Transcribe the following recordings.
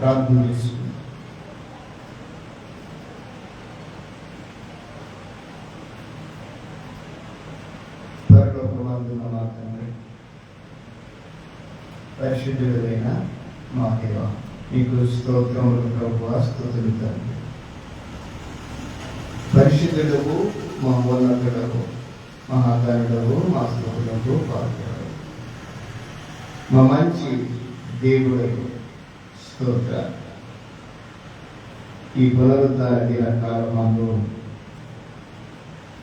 ప్రార్థన చేసుకుందాం. పరలోకమందున్న మా తండ్రి, పరిశుద్ధుడైన మా దేవా, నీకు స్తోత్రములు ప్రభువా, స్తుతులు తండ్రి. పరిశుద్ధులకు మా ఉన్నతులకు, మహాగణులకు, మా స్తుతులకు పాత్రులకు, మా మంచి దేవుడకు స్తోత్ర. ఈ పునరుద్ధరణ దిన కాలమందు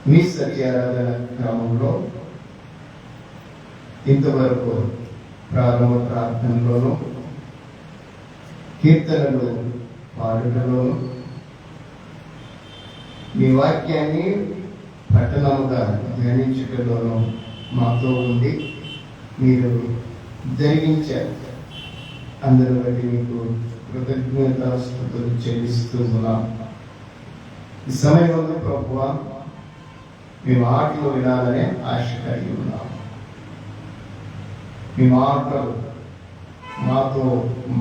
మీ సత్యారాధన క్రమంలో ఇంతవరకు ప్రారంభ ప్రార్థనలోను, కీర్తనలు పాడుటలోను, మీ వాక్యాన్ని పట్టణముగా ధ్యానించుటలోను మాతో ఉండి మీరు జరిగించారు. అందరి బట్టి మీకు కృతజ్ఞతాస్తుతులు చెల్లిస్తున్నాం. ఈ సమయంలో ప్రభువా, మీ మాటలు వినాలనే ఆశ కలిగి ఉన్నాం. మీ మాటలు మాతో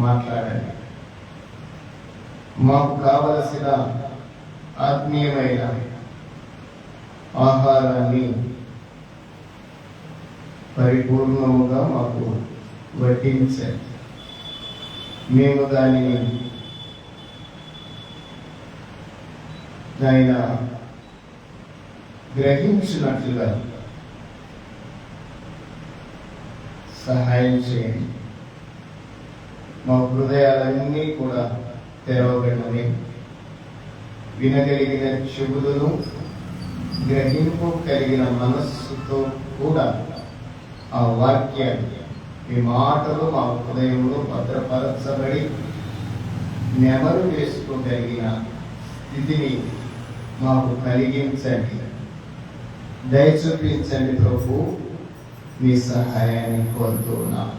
మాట్లాడండి. మాకు కావలసిన ఆత్మీయమైన ఆహారాన్ని పరిపూర్ణముగా మాకు వడ్డించండి. మేము దానిని ఆయన గ్రహించినట్లుగా సహాయం చేయండి. మా హృదయాలన్నీ కూడా తెరవబడినవి, వినగలిగిన చెవులను, గ్రహింపు కలిగిన మనస్సుతో కూడా ఆ వాక్యాన్ని, ఈ మాటలు మా హృదయంలో భద్రపరచబడి నెమరు వేసుకోగలిగిన స్థితిని మాకు కలిగించండి. దయ చూపించండి ప్రభు, మీ సహాయాన్ని కోరుతున్నాం.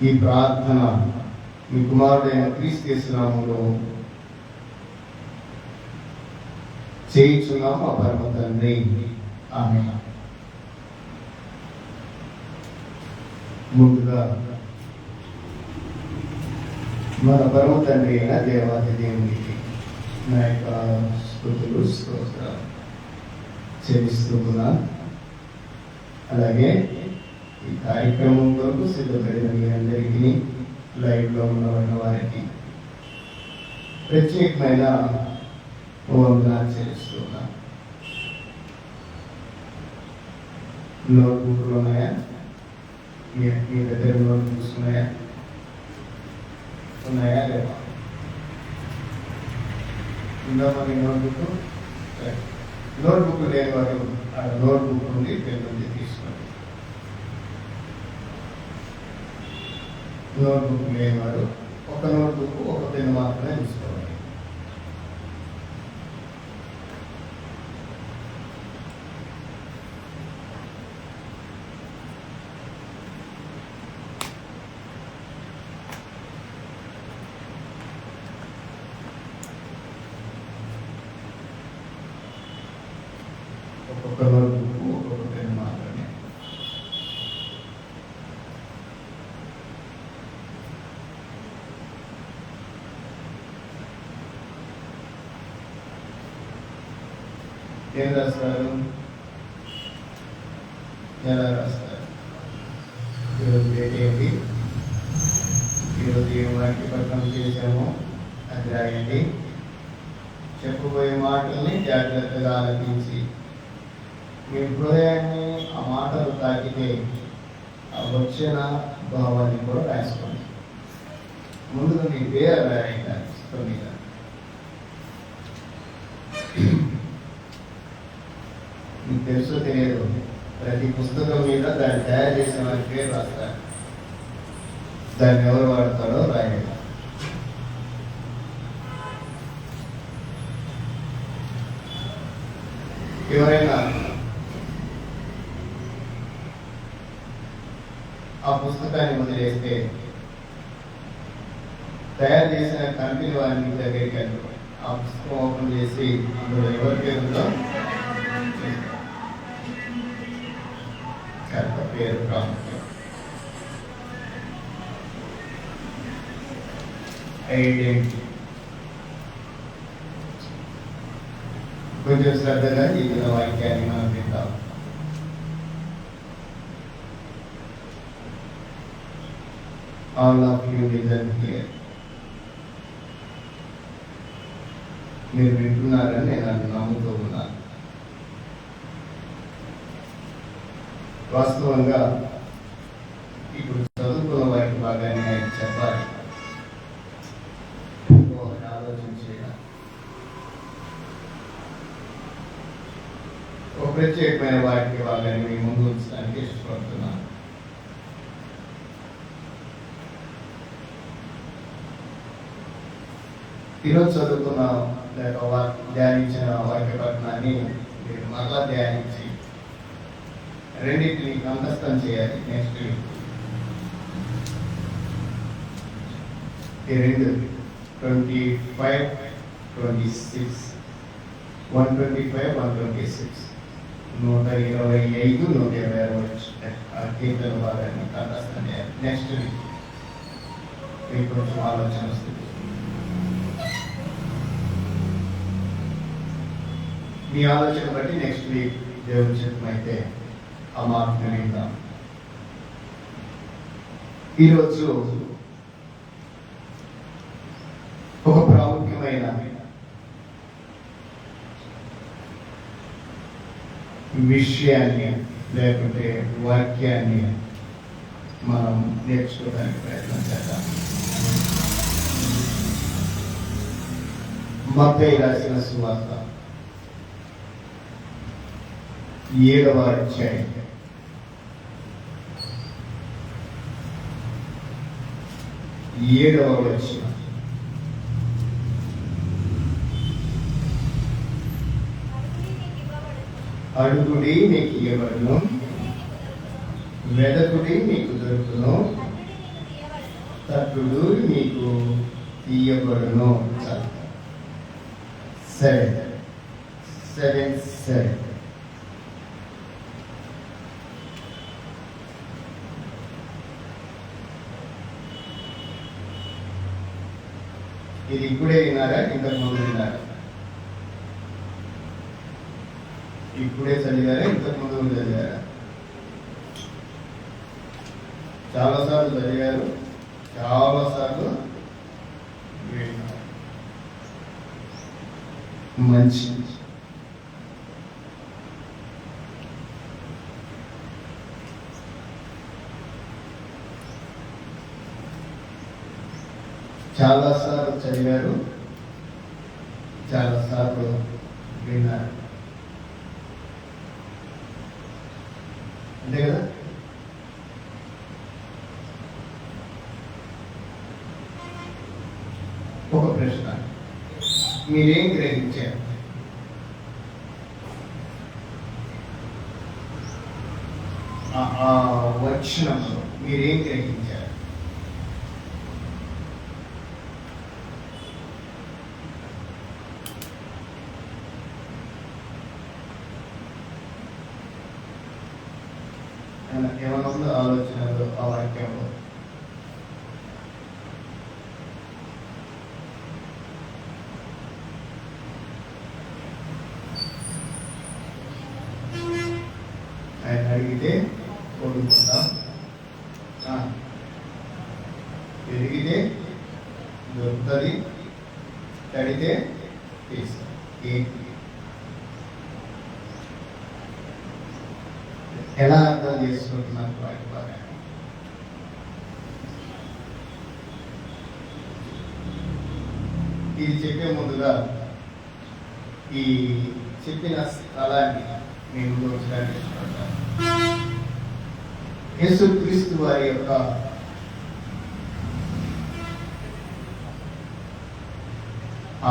ఈ ప్రార్థన మీ కుమారుడైన క్రీస్తు యేసు నామములో చేయించున్నాం మా పరమ తండ్రి. ఆమేన్. ముందుగా మన పరమ తండ్రి అయిన దేవాది దేవునికి నా యొక్క స్తుతులు స్తోత్రాలు చెల్లిస్తున్నా. అలాగే ఈ కార్యక్రమం కొరకు సిద్ధపడిన మీ అందరికీ, లైవ్లో ఉన్న వారికి ప్రత్యేకమైన వందనాలు చెల్లిస్తున్నా. నోట్బుక్లు ఉన్నాయా? మీ దగ్గర నోట్బుక్స్ ఉన్నాయా? ఉన్నాయా లేదా? ఉందా మరి నోట్బుక్? నోట్బుక్ లేని వారు నోట్బుక్ ఉంది, పెన్ ఉంది, తీసుకోండి. నోట్బుక్ లేని వారు ఒక నోట్బుక్, ఒక పెన్ మాత్రమే తీసుకోవాలి. ఒక్కొక్క నోట్బుక్, ఒక్కొక్క పెన్ మాత్రమే. ఏం రాస్తారు? ఎలా రాస్తారు? ఈరోజు డేట్ ఏంటి? ఈరోజు ఏ వాక్యపట్నం చేసామో అది రాయండి. చెప్పబోయే మాటల్ని జాగ్రత్తగా ఆలకించి మీ హృదయాన్ని ఆ మాటలు తాకితే ఆ వచ్చిన భావాన్ని కూడా రాసుకోండి. ముందుగా మీ పేరు రాయండి. మీకు తెలుసో తెలియదు, ప్రతి పుస్తకం మీద దాన్ని తయారు చేసిన వారి పేరు రాస్తారు. దాన్ని ఎవరు వాడతారో రాయండి. ఎవరైనా ఆ పుస్తకాన్ని వదిలేస్తే తయారు చేసిన కంపెనీ వారిని దగ్గరికి వెళ్ళి ఆ పుస్తకం ఓపెన్ చేసి అందులో ఎవరి పేరుందో పేరు ప్రాముఖ్యం. ఐడెంటిటీ. కొంచెం శ్రద్ధగా జీవిత వాక్యాన్ని మనం వింటాం. All of you listen here. మీరు వింటున్నారని నేను నమ్ముతూ ఉన్నాను. వాస్తవంగా ఇప్పుడు చదువుకున్న వారికి బాగానే నేను చెప్పాలి, ఆలోచన చేయాలి. ఒక ప్రత్యేకమైన వాటికి బాగానే మీ ముందు ఉంచడానికి ఇష్టపడుతున్నాను. ఈరోజు చదువుకున్న లేక ధ్యానించిన వాక్య పట్టణాన్ని మీరు మరలా ధ్యానించి రెండింటిని కంఠస్థం చేయాలి. నెక్స్ట్ ఈ రెండు 25, 26, 125, 126, 125, 126 కీర్తన భాగాన్ని కంఠస్థం చేయాలి. నెక్స్ట్ మీకు కొంచెం ఆలోచన వస్తుంది. మీ ఆలోచన బట్టి నెక్స్ట్ వీక్ దేవుని చిత్తమైతే ఆ మార్పుని విందాం. ఈరోజు ఒక ప్రాముఖ్యమైన విషయాన్ని లేకుంటే వాక్యాన్ని మనం నేర్చుకోవడానికి ప్రయత్నం చేద్దాం. మత్తయి రాసిన సువార్త 7వ అధ్యాయం 7వ వచనం. అడుగుడి మీకు ఇవ్వబడును, వెదకుడి మీకు దొరుకును, తట్టుడు మీకు తీయబడును. సరే సరే సరే. ఇది ఇప్పుడే విన్నారా, ఇంతకు ముందు విన్నారా? ఇప్పుడే చదివారా, ఇంతకు ముందు చదివారా? చాలాసార్లు చదివారు, చాలాసార్లు విన్నారు. మంచి చాలాసార్లు చదివారు, చాలాసార్లు విన్నారు. అంతే కదా? ఒక ప్రశ్న, మీరేం గ్రహించారు? ఆ వచనంలో మీరేం గ్రహించారు? ఏమన్నా ఉందో ఆలోచనలు ఆ వాక్యంలో? ఆయన అడిగితే కొడుకుంటాం, పెరిగితే దొరుకుతుంది, తడితే తీస్తాం. ఎలా అర్థం చేసుకుంటున్నారు వాటి బాగా? ఇది చెప్పే ముందుగా ఈ చెప్పిన స్థలాన్ని నేను ఉంచడానికి ఇష్టపడతాను. యేసుక్రీస్తు వారి యొక్క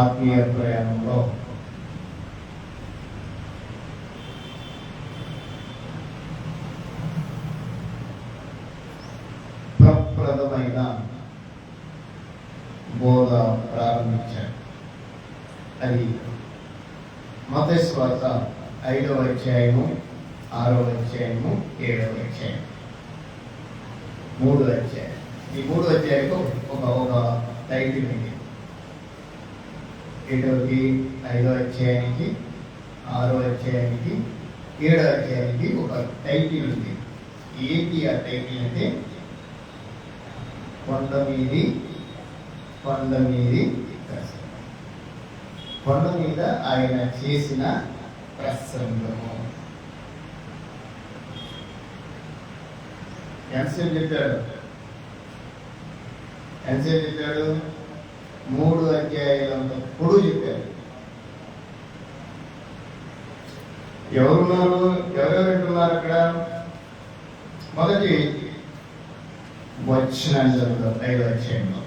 ఆత్మీయ ప్రయాణంలో ప్రప్రదమైన బోధ ప్రారంభించాడు. అది మత్తయి సువార్త 5వ అధ్యాయము, 6వ అధ్యాయము, 7వ అధ్యాయం. 3 అధ్యాయాలు. ఈ 3 అధ్యాయాలకు ఒక ఒక టైటిల్ ఉంది. 5వ అధ్యాయానికి, 6వ అధ్యాయానికి, 7వ అధ్యాయానికి ఒక టైటిల్ ఉంది. ఏంటి ఆ టైటిల్ అంటే కొండ మీది ప్రసంగం. కొండ మీద ఆయన చేసిన ప్రసంగము. ఎంతసేపు చెప్పాడు? 3 అధ్యాయాలంత పొడుగు చెప్పారు. ఎవరెవరు వింటున్నారు అక్కడ? మొదటి వచనం చదువుతాం 5వ అధ్యాయంలో.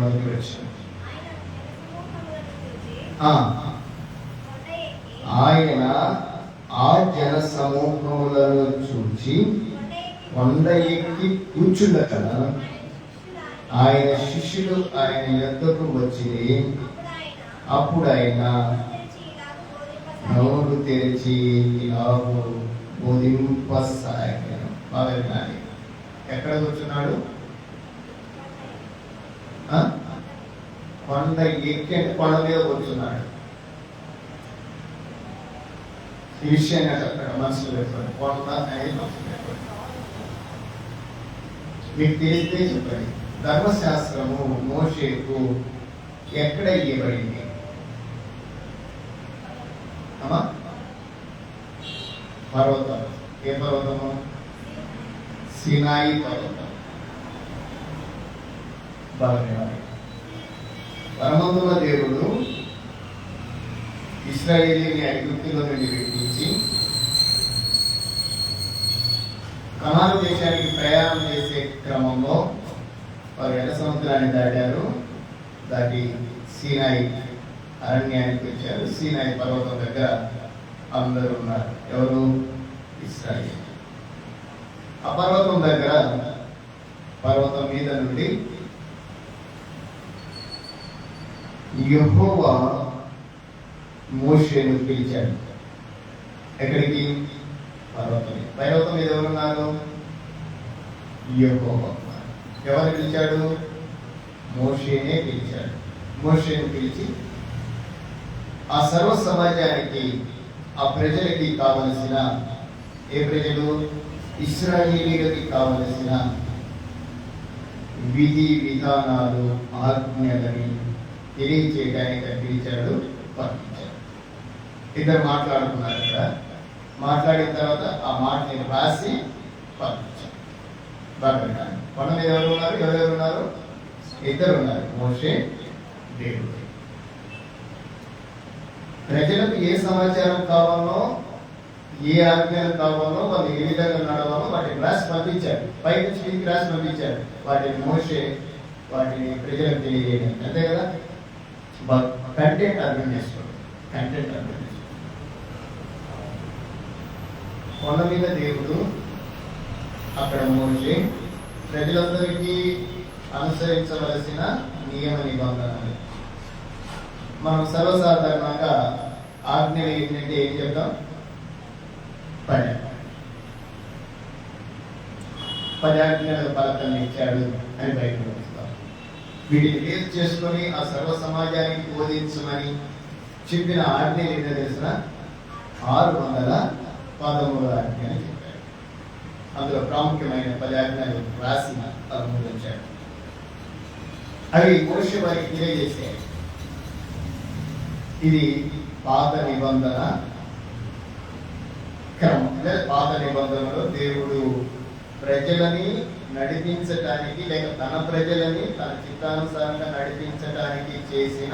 మొదటి వచనం. ఆయన ఆ జన సమూహములను చూచి కొండ ఎక్కి కూర్చుండగా ఆయన శిష్యులు ఆయన యొద్దకు వచ్చి, అప్పుడు ఆయన నోరు తెరిచి ఇలాగూ బోధింపసాగాను. బాగా వినాలి. ఎక్కడ కూర్చున్నాడు? కొండ ఎక్కి అంటే కొండ మీద కూర్చున్నాడు. ఈ విషయాన్ని అక్కడ మనసులో పెట్టుకోండి. కొండ అనేది మనసులో పెట్టుకోండి. మీకు తెలిస్తే చెప్పండి. ధర్మశాస్త్రము మోషేకు ఎక్కడ ఇవ్వబడింది? పర్వతం. ఏ పర్వతము? సినాయి పర్వతం. పరమంతుల దేవుడు ఇశ్రాయేలీని ఐగుప్తులో నుండి విడిపించి కనాను దేశానికి ప్రయాణం చేసే క్రమంలో వారు ఎర్ర సముద్రాన్ని దాటారు. దాటి సీనాయి అరణ్యానికి వచ్చారు. సీనాయి పర్వతం దగ్గర అందరూ ఉన్నారు. ఎవరు? ఇశ్రాయేలు. ఆ పర్వతం దగ్గర, పర్వతం మీద నుండి యెహోవా మోషేను పిలిచాడు. ఎక్కడికి? పర్వతం మీద ఎవరున్నారు? యెహోవా. ఎవరు పిలిచాడు? మోషేనే పిలిచాడు. మోషేను పిలిచి ఆ సర్వ సమాజానికి, ఆ ప్రజలకి కావలసిన, ఏ ప్రజలు? ఇశ్రాయేలీయులకి కావలసిన విధి విధానాలు, ఆజ్ఞలని తెలియచేయడానికి పిలిచాడు, పంపించాడు. ఇద్దరు మాట్లాడుకున్నారు. ఇక్కడ మాట్లాడిన తర్వాత ఆ మాటని రాసి పంపించాడు. బాగా కొండ మీద ఎవరెవరు ఉన్నారు? ఇద్దరు ఉన్నారు, మోషే, దేవుడు. ప్రజలకు ఏ సమాచారం కావాలో, ఏ ఆజ్ఞలు కావాలో, వాళ్ళు ఏ విధంగా నడవాలో వాటిని రాసి పంపించారు. పై నుంచి కిందికి రాసి పంపించారు. వాటిని మోషే వాటిని ప్రజలకు తెలియజేయడం. అంతే కదా? కంటెంట్ అర్థం చేసుకోండి. కొండ మీద దేవుడు, అక్కడ మోషే ప్రజలందరికీ అనుసరించవలసిన నియమ నిబంధనలు. మనం సర్వసాధారణంగా ఆజ్ఞలు ఏంటంటే ఏం చెప్తాం? 10 ఆజ్ఞల పలకల్ని ఇచ్చాడు అని బయటకు వస్తాం. వీటిని బేస్ చేసుకొని ఆ సర్వ సమాజానికి బోధించమని చెప్పిన ఆజ్ఞలు ఏంటో తెలిసిన 613 ఆజ్ఞలు చెప్పాడు. అందులో ప్రాముఖ్యమైన 10 ఆజ్ఞలు రాసిన 13 వచ్చాడు. అవి మోషే వారికి తెలియజేశాయి. ఇది పాత నిబంధన క్రమం. పాత నిబంధనలో దేవుడు ప్రజలని నడిపించటానికి, లేక తన ప్రజలని తన చిత్తానుసారంగా నడిపించటానికి చేసిన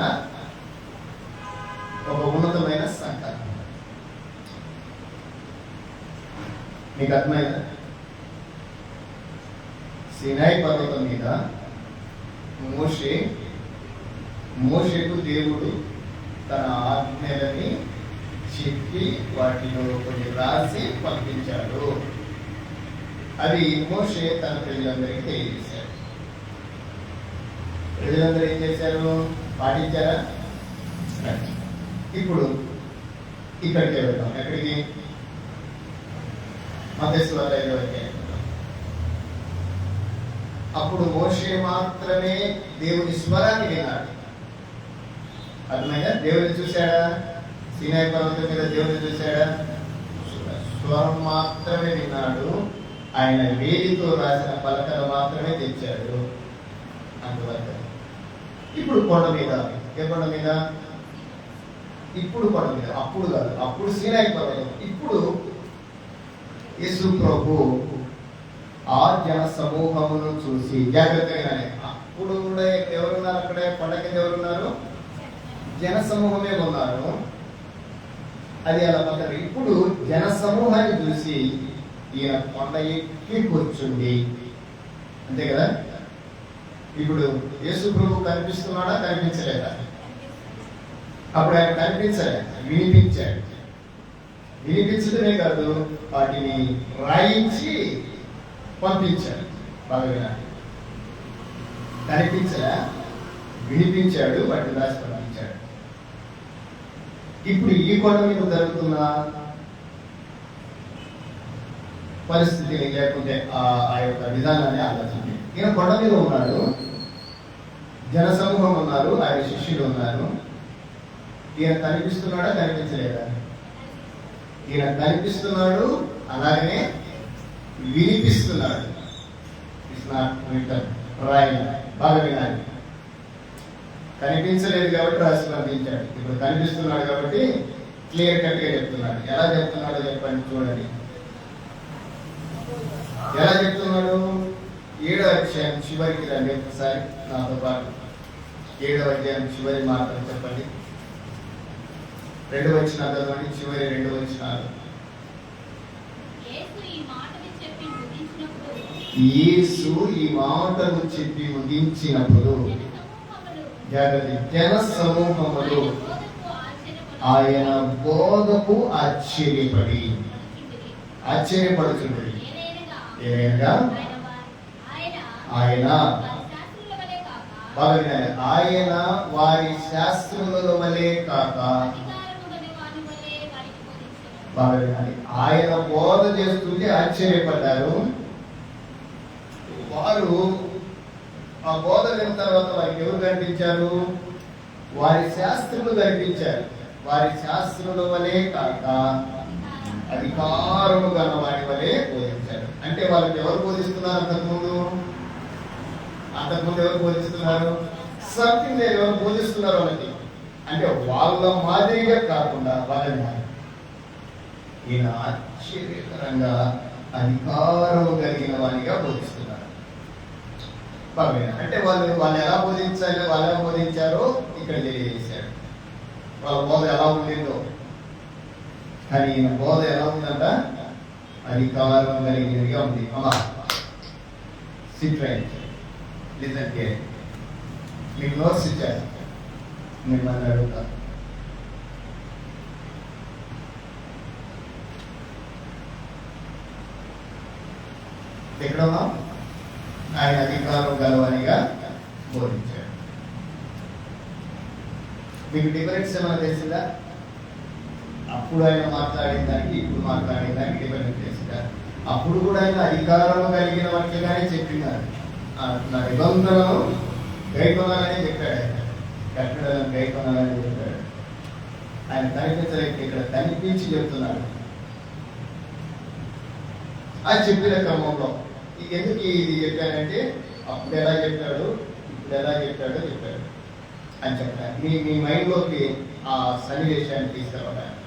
ఒక ఉన్నతమైన సంకల్పం. మీకు అర్థమైందా? సినాయి పర్వతం మీద మోషేకు దేవుడు తన ఆజ్ఞలని చెప్పి వాటిలో కొన్ని రాసి పంపించాడు. అది మోషే తన ప్రజలందరికీ తెలియజేశాడు. ప్రజలందరూ ఏం చేశారు? పాటించారా? ఇప్పుడు ఇక్కడికి వెళ్తాం. ఎక్కడికి? మత్తయి 5 అప్పుడు మోషే మాత్రమే దేవుని స్వరాన్ని విన్నాడు. అర్థమైనా? దేవుని చూశాడా? సీనాయి పర్వతం మీద దేవుని చూశాడా? స్వరం మాత్రమే విన్నాడు. ఆయన వేలితో రాసిన పలకలు మాత్రమే తెచ్చాడు. అందువల్ల ఇప్పుడు కొండ మీద, ఏ కొండ మీద? ఇప్పుడు కొండ మీద, అప్పుడు కాదు. అప్పుడు సీనాయి పర్వతం. ఇప్పుడు యేసు ప్రభు ఆ జన సమూహమును చూసి జాగ్రత్తగానే, అప్పుడు కూడా ఎవరున్నారు? అక్కడే కొండ కింద ఎవరున్నారు? జన సమూహమే ఉన్నారు. అది అలా పక్కన. ఇప్పుడు జన సమూహాన్ని చూసి ఈయన కొండ ఎక్కి కూర్చుండి, అంతే కదా? ఇప్పుడు యేసు ప్రభు కనిపిస్తున్నాడా? కనిపించలేదా? అప్పుడు ఆయన కనిపించలే, వినిపించాడు. వినిపించడమే కాదు, వాటిని రాయించి పంపించాడు. బాగా వినాలి. కనిపించలే, వినిపించాడు, వాటిని రాసి పంపించాడు. ఇప్పుడు ఈ కొండ మీద జరుగుతున్న పరిస్థితిని, లేకుంటే ఆ యొక్క విధానాన్ని ఆలోచించి, ఈయన కొండ మీద ఉన్నాడు, జనసమూహం ఉన్నారు, ఆయన శిష్యులు ఉన్నారు. ఈయన కనిపిస్తున్నాడా? కనిపించలేదా? ఈయన కనిపిస్తున్నాడు, అలాగనే వినిపిస్తున్నాడు. ఇట్స్ నాట్ రిటర్న్ రాయన. బాగా వినాలి. కనిపించలేదు కాబట్టి రాసి పంపించాడు. ఇప్పుడు కనిపిస్తున్నాడు కాబట్టి క్లియర్ కట్ గా చెప్తున్నాడు. ఎలా చెప్తున్నాడో చెప్పండి, చూడండి. ఎలా చెప్తున్నాడు? 7వ అధ్యాయం చివరికి రండి ఒకసారి నాతో పాటు. 7వ అధ్యాయం చివరి మాటలు చెప్పండి. 2 వచనాలు చదవండి. చివరి 2 వచనాలు. యేసు ఈ మాటలు చెప్పి ముగించినప్పుడు జన సమూహములు ఆయన బోధకు ఆశ్చర్యపడుచుండ్రి. ఏలయనగా ఆయన ఆయన వారి శాస్త్రముల వలె కాక, ఆయన బోధ చేస్తుంటే ఆశ్చర్యపడ్డారు. వారు ఆ బోధ విన్న తర్వాత వారికి ఎవరు కనిపించారు? వారి శాస్త్రులు కనిపించారు. వారి శాస్త్రుల వలె కాక అధికారము గల వారి వలె బోధించారు. అంటే వాళ్ళకి ఎవరు బోధిస్తున్నారు? అంతకుముందు ఎవరు బోధిస్తున్నారు? సంథింగ్ ఎవరు బోధిస్తున్నారు వాళ్ళకి. అంటే వాళ్ళ మాదిరిగా కాకుండా వాళ్ళని ఈయన ఆశ్చర్యకరంగా అధికారం కలిగిన వారిగా బోధిస్తున్నారు. అంటే వాళ్ళు ఎలా బోధించాలి, వాళ్ళు ఎలా బోధించారో ఇక్కడ తెలియజేశారు. వాళ్ళ బోధ ఎలా ఉండిందో. కానీ ఈయన బోధ ఎలా ఉందంట? అధికారం కలిగినదిగా ఉంది. అమ్మా సిట్ రైట్, లిజన్ కేర్. మీకు నోట్స్ ఇచ్చారు, మిమ్మల్ని అడుగుతా. ఎక్కడ ఉన్నాం? ఆయన అధికారం గలవనిగా బోధించాడు. మీకు డిఫరెన్స్ ఏమైనా తెలిసిందా? అప్పుడు ఆయన మాట్లాడిన దానికి ఇప్పుడు మాట్లాడిన దానికి డిఫరెన్స్ తెలిసిందా? అప్పుడు కూడా ఆయన అధికారం కలిగిన వాటిగానే చెప్పినారు. నా నిబంధనను గైకొనాలని చెప్పాడు. ఆయన కట్టడాలను గైకొనాలని చెప్పాడు. ఆయన కనిపించలేక ఇక్కడ కనిపించి చెప్తున్నాడు. ఆ చెప్పిన క్రమంలో ఎందుకు ఇది చెప్పానంటే, అప్పుడు ఎలా చెప్పాడు, ఇప్పుడు ఎలా చెప్పాడో చెప్పాడు అని చెప్పాను. మీ మైండ్లోకి ఆ సన్నివేశాన్ని తీసుకురావడానికి,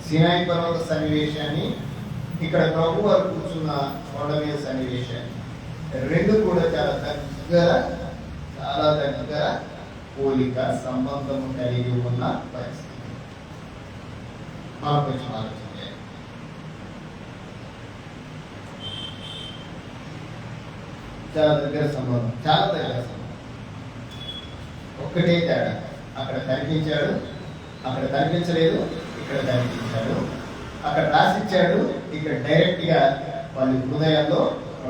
సీనాయి పర్వత సన్నివేశాన్ని, ఇక్కడ ప్రభు వారు కూర్చున్న కొండ మీద సన్నివేశాన్ని, రెండు కూడా చాలా దగ్గర పోలిక సంబంధం కలిగి ఉన్న పరిస్థితి. మనకు కొంచెం ఆలోచన. చాలా దగ్గర సంబంధం. ఒక్కటే తేడా, అక్కడ కనిపించాడు, అక్కడ కనిపించలేదు, ఇక్కడ కనిపించాడు. అక్కడ రాసిచ్చాడు, ఇక్కడ డైరెక్ట్ గా వాళ్ళ హృదయాల్లో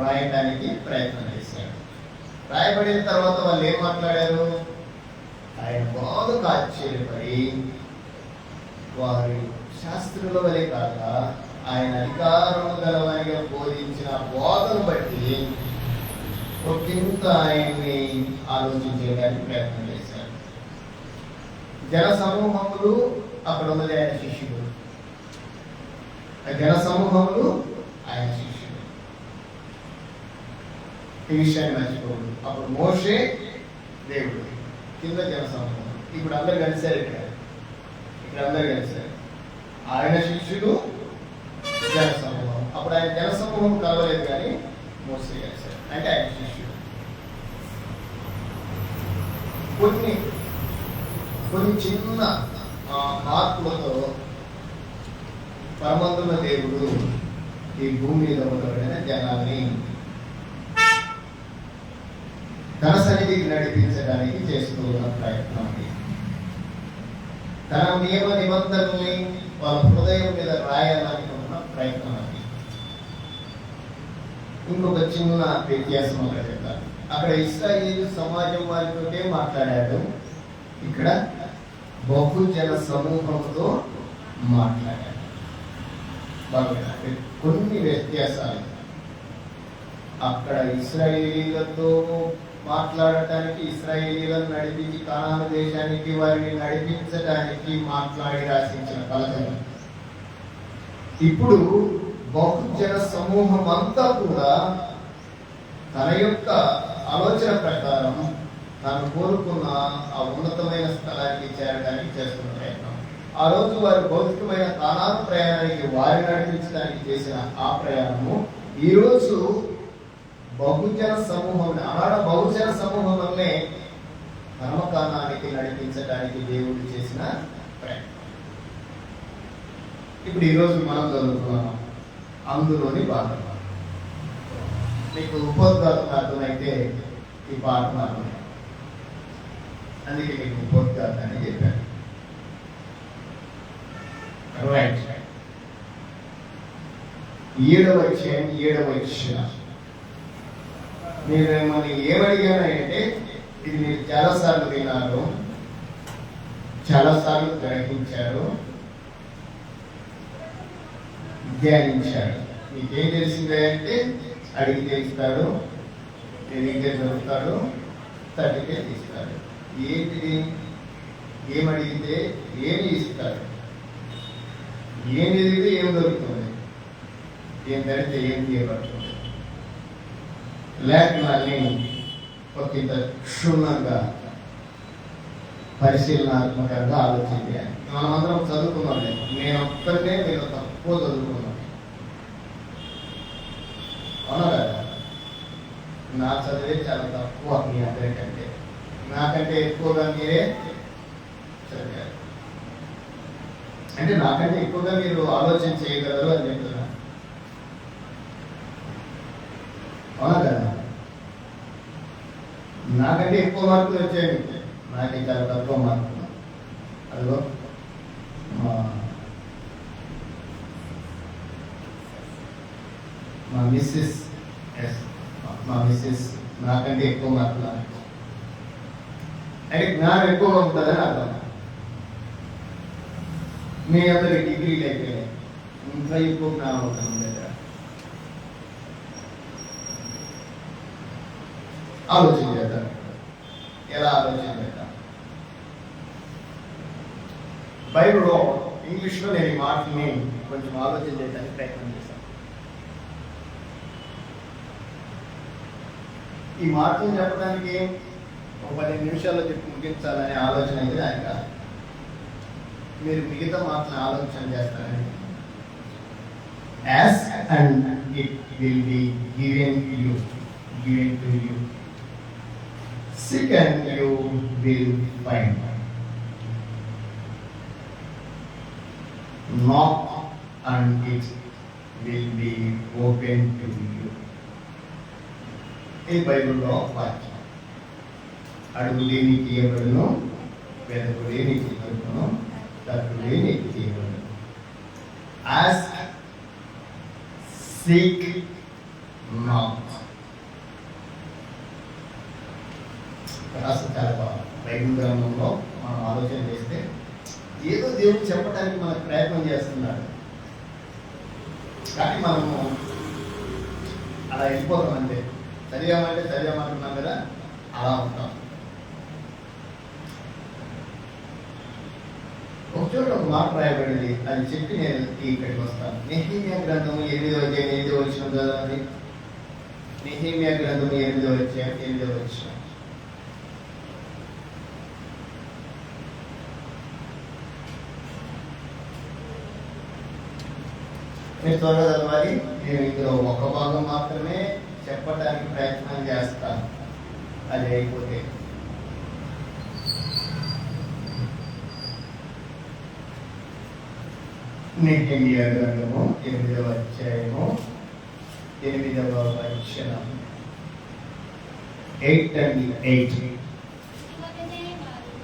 రాయడానికి ప్రయత్నం చేశాడు. రాయబడిన తర్వాత వాళ్ళు ఏం మాట్లాడారు? ఆయన బాగా ఆశ్చర్యపడి వారి శాస్త్రుల వలె కాక ఆయన అధికారం గలవారిగా బోధించిన బోధను బట్టి ఒకంత ఆయన్ని ఆలోచించేయడానికి ప్రయత్నం చేశారు. జన సమూహములు అక్కడ ఉన్నది ఆయన శిష్యుడు, జన సమూహములు ఆయన శిష్యుడు. ఈ విషయాన్ని మర్చిపోదు. అప్పుడు మోషే దేవుడు, కింద జన సమూహం. ఇప్పుడు అందరు కలిశారు, ఇక్కడ అందరు కలిశారు. ఆయన శిష్యుడు, జన సమూహం. అప్పుడు ఆయన జన సమూహం కలవలేదు, కానీ మోసే కలిశారు, అంటే ఆయన శిష్యుడు. కొన్ని చిన్న మార్పులతో పరమందుల దేవుడు ఈ భూమి మీద ఉండబడిన జనాన్ని తన సన్నిధికి నడిపించడానికి చేస్తున్న ప్రయత్నం. తన నియమ నిబంధనల్ని వాళ్ళ హృదయం మీద రాయాలనుకున్న ప్రయత్నం అది. ఇంకొక చిన్న వ్యత్యాసం అక్కడ చెప్తాను. అక్కడ ఇశ్రాయేలు సమాజం వారితోనే మాట్లాడాడు, ఇక్కడ బహుజన సమూహంతో మాట్లాడాడు. కొన్ని వ్యత్యాసాలు. అక్కడ ఇశ్రాయేలీలతో మాట్లాడటానికి, ఇశ్రాయేలీలను నడిపించి కానాను దేశానికి వారిని నడిపించడానికి మాట్లాడి రాసించిన పలకలు. ఇప్పుడు బహుజన సమూహం అంతా కూడా తన యొక్క ఆలోచన ప్రకారం తాను కోరుకున్న ఆ ఉన్నతమైన స్థలానికి చేరడానికి చేస్తున్న ప్రయత్నం. ఆ రోజు వారి భౌతికమైన కానాను ప్రయాణానికి వారిని నడిపించడానికి చేసిన ఆ ప్రయాణము ఈరోజు బహుజన సమూహం, ఆనాడు బహుజన సమూహం వల్లే పరమకానానికి నడిపించడానికి దేవుడు చేసిన ప్రయత్నం. ఇప్పుడు ఈరోజు మనం చదువుతున్నాం అందులోని భాగం. మీకు ఉపోద్ఘాతం అర్థమైతే ఈ పాఠం అర్థం, అందుకే మీకు ఉపోద్ఘాతాన్ని చెప్పాను. రైట్, 7వ అధ్యాయం 7వ వచనం. మీరు మిమ్మల్ని ఏమడిగానంటే ఇది మీరు చాలాసార్లు విన్నారు, చాలాసార్లు గ్రహించారు, ధ్యానించారు. మీకేం తెలిసిందే అంటే అడిగితే ఇస్తాడు, తెలిగితే దొరుకుతాడు, తగ్గితే తీస్తాడు. ఏంటిది? ఏమడిగితే ఏమి ఇస్తాడు, ఏం జరిగితే ఏం దొరుకుతుంది, ఏం జరిగితే ఏం చేయబడుతుంది. లేఖనాన్ని ఒకంత క్షుణ్ణంగా పరిశీలనాత్మకంగా ఆలోచించాలి. మనమందరం చదువుకున్నాం, నేను ఒక్కరినే నేను తక్కువ చదువుకున్నాను, అవునా కదా? నా చదివే చాలా తక్కువ మీ అందరికంటే, నాకంటే ఎక్కువగా మీరే చదివారు. అంటే నాకంటే ఎక్కువగా మీరు ఆలోచన చేయగలరు అని చెప్తున్నా, అవునా కదా? నాకంటే ఎక్కువ మార్కులు వచ్చాయి, నాకు చాలా తక్కువ మార్కులు. అదిగో మా మిస్సెస్ నాకంటే ఎక్కువ మార్కులు, అంటే జ్ఞానం ఎక్కువగా ఉంటుందని అర్థం. మీ అందరి డిగ్రీలు అయిపోయాయి, ఇంకా ఎక్కువ జ్ఞానం ఉంటుంది దగ్గర. ఆలోచన చేద్దాం, ఎలా ఆలోచన చేద్దాం. బైబిల్లో ఇంగ్లీష్లో నేను ఈ మాటని కొంచెం ఆలోచన చేయడానికి ప్రయత్నం చేశాను. ఈ మాటలు చెప్పడానికి ఒక 15 నిమిషాల్లో చెప్పి ముగించాలనే ఆలోచన అయితే ఆయన కాదు. మీరు మిగతా మాటలను ఆలోచన చేస్తారని. Ask and it will be given to you. Seek and you will find. Knock and it will be open to you. ఈ బైబిల్లో వాక్యం. అడుగులే నీకు ఇవ్వబడును, వెదకులే నీకు దొరుకును, తక్కువే నీకు ఇవ్వబడును. Ask, seek, knock. రాసి చాలా బాగుంది బైబిల్ గ్రంథంలో. ఏదో దేవుడు చెప్పడానికి మనకు ప్రయత్నం చేస్తున్నాడు, కానీ మనము అలా వెళ్ళిపోతాం అంతే. చదివామంటున్నాం కదా, అలా ఉంటాం. ఒకచోట ఒక మాట రాయబడింది, అది చెప్పి నేను ఇక్కడికి వస్తాను. నెహెమ్యా గ్రంథము 8వ అధ్యాయం 8వ వచనం చదవండి. నెహెమ్యా గ్రంథము 8వ అధ్యాయం 8వ వచనం. మీరు త్వరగా చదవాలి. నేను ఇందులో ఒక భాగం మాత్రమే చెప్పడానికి ప్రయత్నం చేస్తాను, అది అయిపోతే. నెహెమ్యా గ్రంథము 8వ అధ్యాయము 8వ వచనం. 8 and 8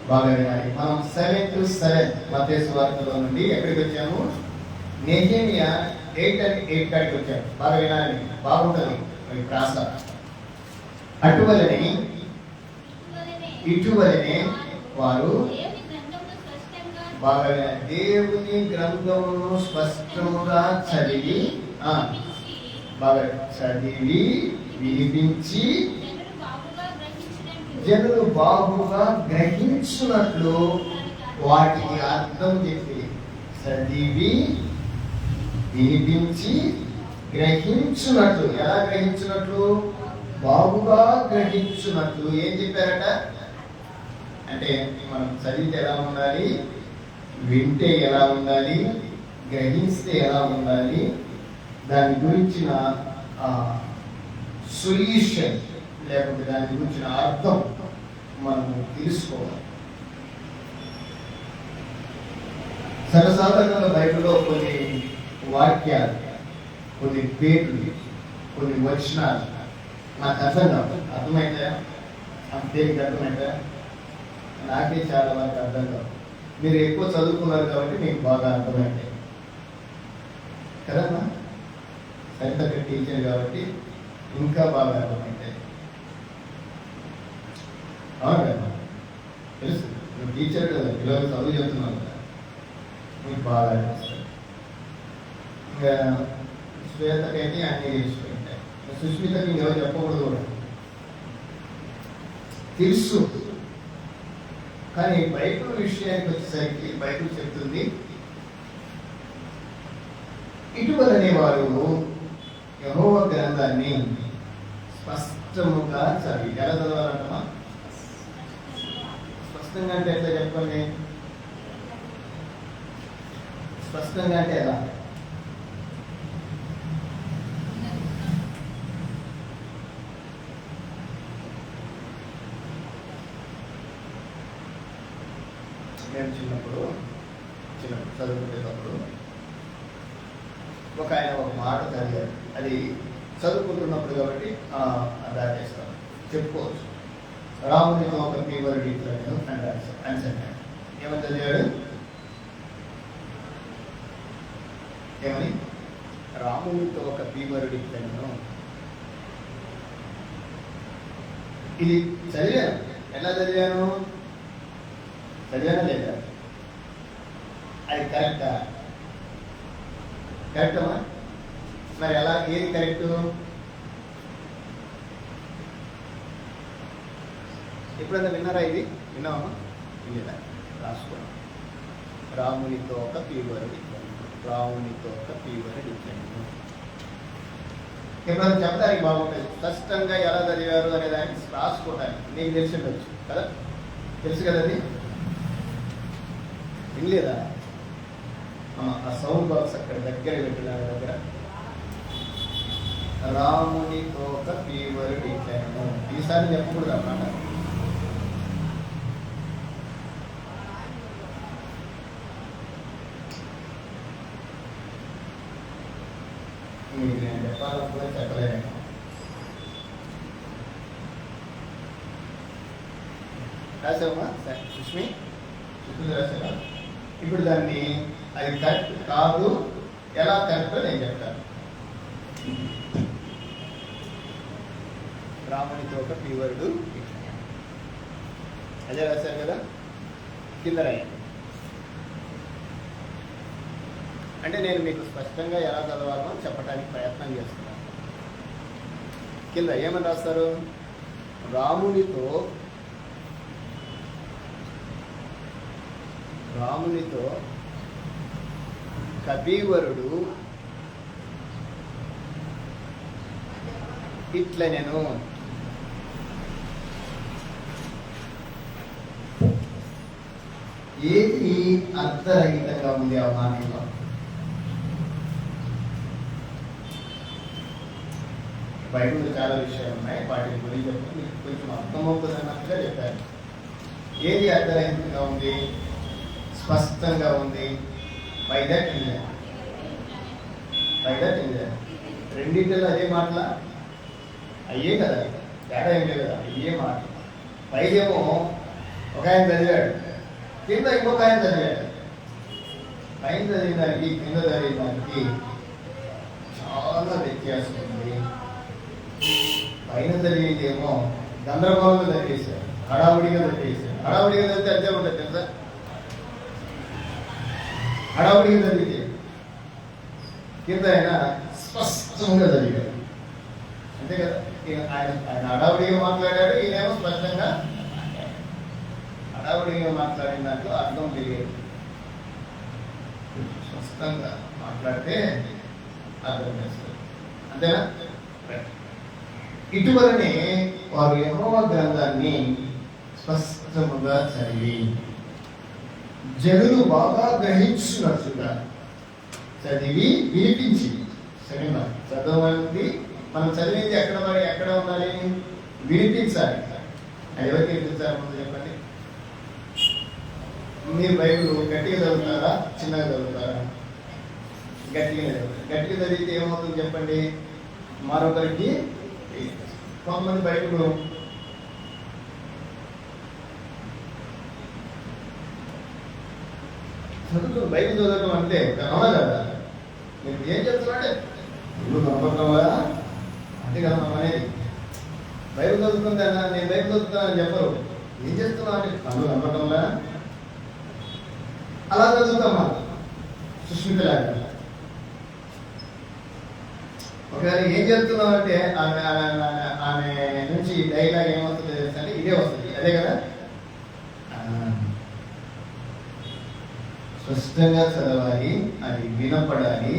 బాగా వినాలి. మనం 7 to 7 మత్తయి సువార్తలో నుండి ఎక్కడికి వచ్చాము? నెహెమ్యా 8 and 8 కాడికి వచ్చాము. బాగా వినాలి, బాగుంటుంది మీ ప్రాస. అటువలనే ఇటువలనే వారు బాగా దేవుని గ్రంథమును స్పష్టముగా చదివి బాగా చదివి వినిపించి జనులు బాగుగా గ్రహించున్నట్లు వాటికి అర్థం చెప్పి. చదివి వినిపించి గ్రహించున్నట్లు. ఎలా గ్రహించున్నట్లు? బాగుగా గ్రహించున్నట్లు. ఏం చెప్పారట అంటే, మనం చదివితే ఎలా ఉండాలి, వింటే ఎలా ఉండాలి, గ్రహిస్తే ఎలా ఉండాలి, దాని గురించిన సొల్యూషన్ లేకపోతే దాని గురించిన అర్థం మనము తెలుసుకోవాలి. సర్వసాధారణంగా బైబిల్లో కొన్ని వాక్యాలు, కొన్ని పేర్లు, కొన్ని వచనాలు నాకు అర్థం కాదు. అర్థమైతే అంతే అర్థమైతే నాకే చాలా వరకు అర్థం కాదు. మీరు ఎక్కువ చదువుకున్నారు కాబట్టి మీకు బాగా అర్థమైంది కదమ్మా. సరిత టీచర్ కాబట్టి ఇంకా బాగా అర్థమైంది. అవును కదా, తెలుసు. నువ్వు టీచర్ కదా, పిల్లలు చదువు చెప్తున్నావు కదా, మీకు బాగా అనిపిస్తుంది. ఇంకా శ్వేతకైతే అన్నీ తెలిసిపోయింటాయి. సుష్మితకి ఇంకెవరు చెప్పకూడదు కూడా తెలుసు. కానీ బైబిల్ విషయానికి వచ్చేసరికి బైబిల్ చెప్తుంది, ఇటువలనే వారు యెహోవా గ్రంథాన్ని స్పష్టముగా చదివి. ఎలా చదవాలంటమా? స్పష్టంగా అంటే ఎట్లా చెప్పండి? స్పష్టంగా అంటే ఎలా? నేను చిన్నప్పుడు చదువుకునేటప్పుడు ఒక ఆయన ఒక మాట చదివారు. అది చదువుకుంటున్నప్పుడు కాబట్టి దాచేస్తాను, చెప్పుకోవచ్చు. రామునితో ఒక ఫీవర్ అని ఏమని చదివాడు? ఏమని? రామునితో ఒక ఫీవర్ డిక్లను. ఇది చదివాను. ఎలా చదివాను? చదివానా లేదా? అది కరెక్టా? కరెక్టమా? మరి ఎలా, ఏది కరెక్టు? ఎప్పుడైనా విన్నారా? ఇది విన్నామా? వినలేదా? రాసుకోండి. రామునితో ఒక ఫీవర్ డిక్లను. రామునితో ఒక ఫీవర్ డిక్లను. ఎప్పుడైనా చెప్పడానికి బాగుంటుంది. స్పష్టంగా ఎలా చదివారు అనే దానికి రాసుకోవడానికి. నీకు తెలిసి ఉండొచ్చు కదా, తెలుసు కదా. అది వినలేదా? ఆ సౌండ్ బాక్స్ అక్కడ దగ్గర పెట్టిన దగ్గర రామునితో ఒక ఫీవర్ డిక్లను. ఈసారి చెప్పకూడదు అన్నమాట. నేను చెప్పాలనుకునే చెప్పలేను. రాసావా సుష్మి? రాసావా? ఇప్పుడు దాన్ని అది కరెక్ట్ కాదు, ఎలా కరెక్టో నేను చెప్తాను. రామునితో ఒక ఫీవరుడు అదే రాశారు కదా, కింద రాయండి. అంటే నేను మీకు స్పష్టంగా ఎలా చదవాలో చెప్పడానికి ప్రయత్నం చేస్తున్నాను. కింద ఏమని రాస్తారు? రామునితో కబీవరుడు ఇట్ల నేను ఏది అర్థరహితంగా ఉంది ఆ మాటలో? బైబిల్లో చాలా విషయాలు ఉన్నాయి, వాటి గురించి చెప్తే మీకు కొంచెం అర్థమవుతుందన్నట్టుగా చెప్పారు. ఏది అర్థరహితంగా ఉంది? స్పష్టంగా ఉంది. బై దట్ రెండింటిలో అదే మాటలా? అయ్యే కదా, తేడా ఏం లేదు కదా, అయ్యే మాట. పైదేమో ఒక ఆయన చదివాడు, కింద ఇంకొక ఆయన చదివాడు. పైన చదివిన దానికి కింద చదివిన దానికి చాలా వ్యత్యాసం ఉంది. పైన చదివేదేమో గందరగోళంగా చదివేశారు, హడావుడిగా చదివేశారు. హడావుడిగా చదివితే అర్థం ఉంటుంది తెలుసా? హడావుడిగా చదివితే కింద ఆయన స్పష్టంగా చదివాడు, అంతే కదా. ఆయన హడావుడిగా మాట్లాడాడు, ఈయనేమో స్పష్టంగా. హడావుడిగా మాట్లాడిన దాంట్లో అర్థం తెలియదు, స్పష్టంగా మాట్లాడితే అర్థం చేస్తారు, అంతేనా? ఇటువలనే వారు యెహోవా గ్రంథాన్ని స్పష్టముగా చదివి జనులు బాగా గ్రహించినట్లుగా చదివి వినిపించి. సరేనా? చదవండి, మనం చదివింది ఎక్కడ ఉండాలి? వినిపించాలి. అది ఎవరికి వినిపించాలి ముందు చెప్పండి. మీరు బైబిల్ గట్టిగా చదువుతారా, చిన్నగా చదువుతారా? గట్టిగా చదువుతారు. గట్టిగా చదివితే ఏమవుతుంది చెప్పండి? మరొకరికి. కొంతమంది బైబిల్ చదవటం అంటే అవునా కదా? మీరు ఏం చెప్తున్నాడే ఇల్లు కనపడటంలా అంటే కదా మనం అనేది. బైబిల్ చదువుతుందా, నేను బైబిల్ చదువుతానని చెప్పరు. ఏం చేస్తున్నావు అంటే కళ్ళు కనపడటంలా అలా చదువుతామా? సుష్మితలాగా. ఒకవేళ ఏం చెప్తున్నావు అంటే ఆమె నుంచి డైలాగ్ ఏమవుతుంది అంటే ఇదే వస్తుంది, అదే కదా. స్పష్టంగా చదవాలి, అది వినపడాలి,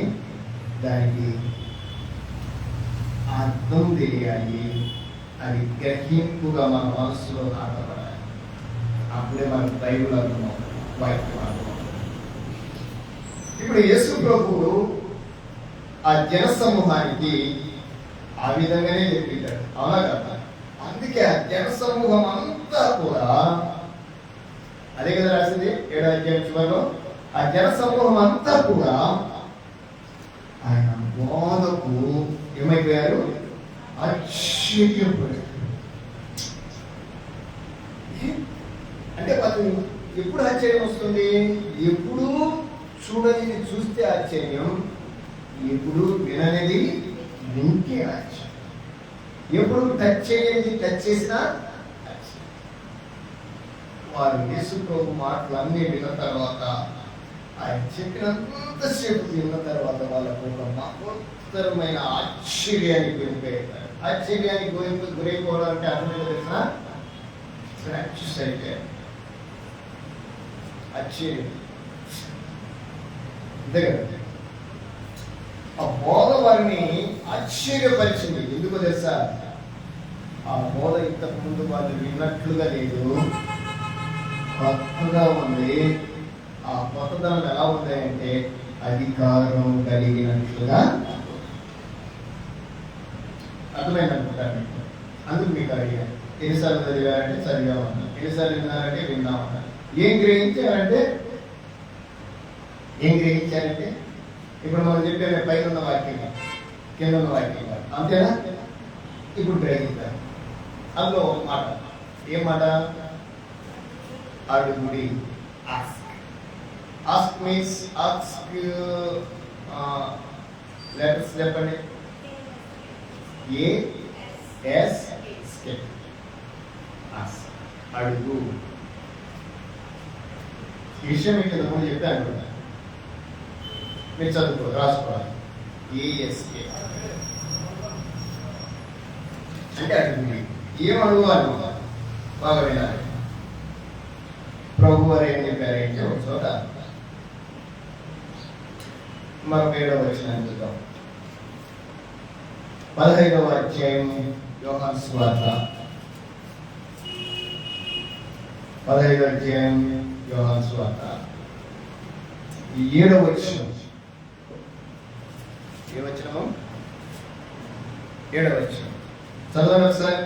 దానికి అర్థం తెలియాలి, అది గ్రహింపుగా మన మనస్సులో నాటపడాలి. అప్పుడే మనకు బైబిల్ అర్థమవుతుంది, వాక్యం అర్థమవుతుంది. ఇప్పుడు యేసు ప్రభువు ఆ జన సమూహానికి ఆ విధంగానే చెప్పింటాడు, అవునా కదా? అందుకే ఆ జన సమూహం అంతా కూడా అదే కదా రాసింది 7వ అధ్యాయం చివరిలో. ఆ జన సమూహం అంతా కూడా ఆయన బోధకు ఏమైపోయారు? ఆశ్చర్యపోయారు. అంటే వాళ్ళు ఎప్పుడు ఆశ్చర్యం వస్తుంది? ఎప్పుడు చూడనిది చూస్తే ఆశ్చర్యం, ఎప్పుడు విననేది వింటే ఆశ్చర్యం, ఎప్పుడు టచ్ చేయనిది టచ్ చేసినా. వారు యేసు ప్రభు మాటలన్నీ విన్న తర్వాత, ఆయన చెప్పినంతసేపు విన్న తర్వాత వాళ్ళకు ఒక మహోత్తరమైన ఆశ్చర్యానికి గురిపోయారు. ఆశ్చర్యానికి గురైపోవడానికి అర్థం తెలిసిన అయిపోయారు. ఆశ్చర్యం అంతే కదా. ఆ బోధ వారిని ఆశ్చర్యపరిచింది. ఎందుకు తెలుసా? ఆ బోధ ఇంతకు ముందు వాళ్ళు విన్నట్లుగా లేదు, కొత్తగా ఉంది. ఆ కొత్తదనం ఎలా ఉంది అంటే అధికారం కలిగినట్లుగా. అర్థమైందనుకుంటాను. అందుకు మీకు అడిగా, ఎన్నిసార్లు చదివారంటే చదివామన్నా, ఎన్నిసార్లు విన్నారంటే విన్నామన్నా. ఏం గ్రహించారంటే ఇప్పుడు మనం చెప్పే పైన ఉన్న వాక్యం కింద ఉన్న వాక్యం అంతేనా? ఇప్పుడు గ్రహించారు. అందులో ఒక మాట, ఏం మాట? అడుగుడి. Ask means ask. లెటర్స్ చెప్పండి. AS అడుగు. ఈ విషయం మీకు ముందు చెప్పాను. మీరు చదువుకో, రాసుకోవాలి. ఏఎస్కే అంటే అడుగుడి. ఏం అడుగువాను బాగా వినాలి. ప్రభు వారు ఏం చెప్పారంటే ఒక చోట మరొక 7వ వచనాన్ని చూద్దాం. 15వ అధ్యాయం యోహాను సువార్త 15వ అధ్యాయం యోహాను సువార్త 7వ వచనం. ఏ వచనము? 7వ వచనం చదవండి ఒకసారి.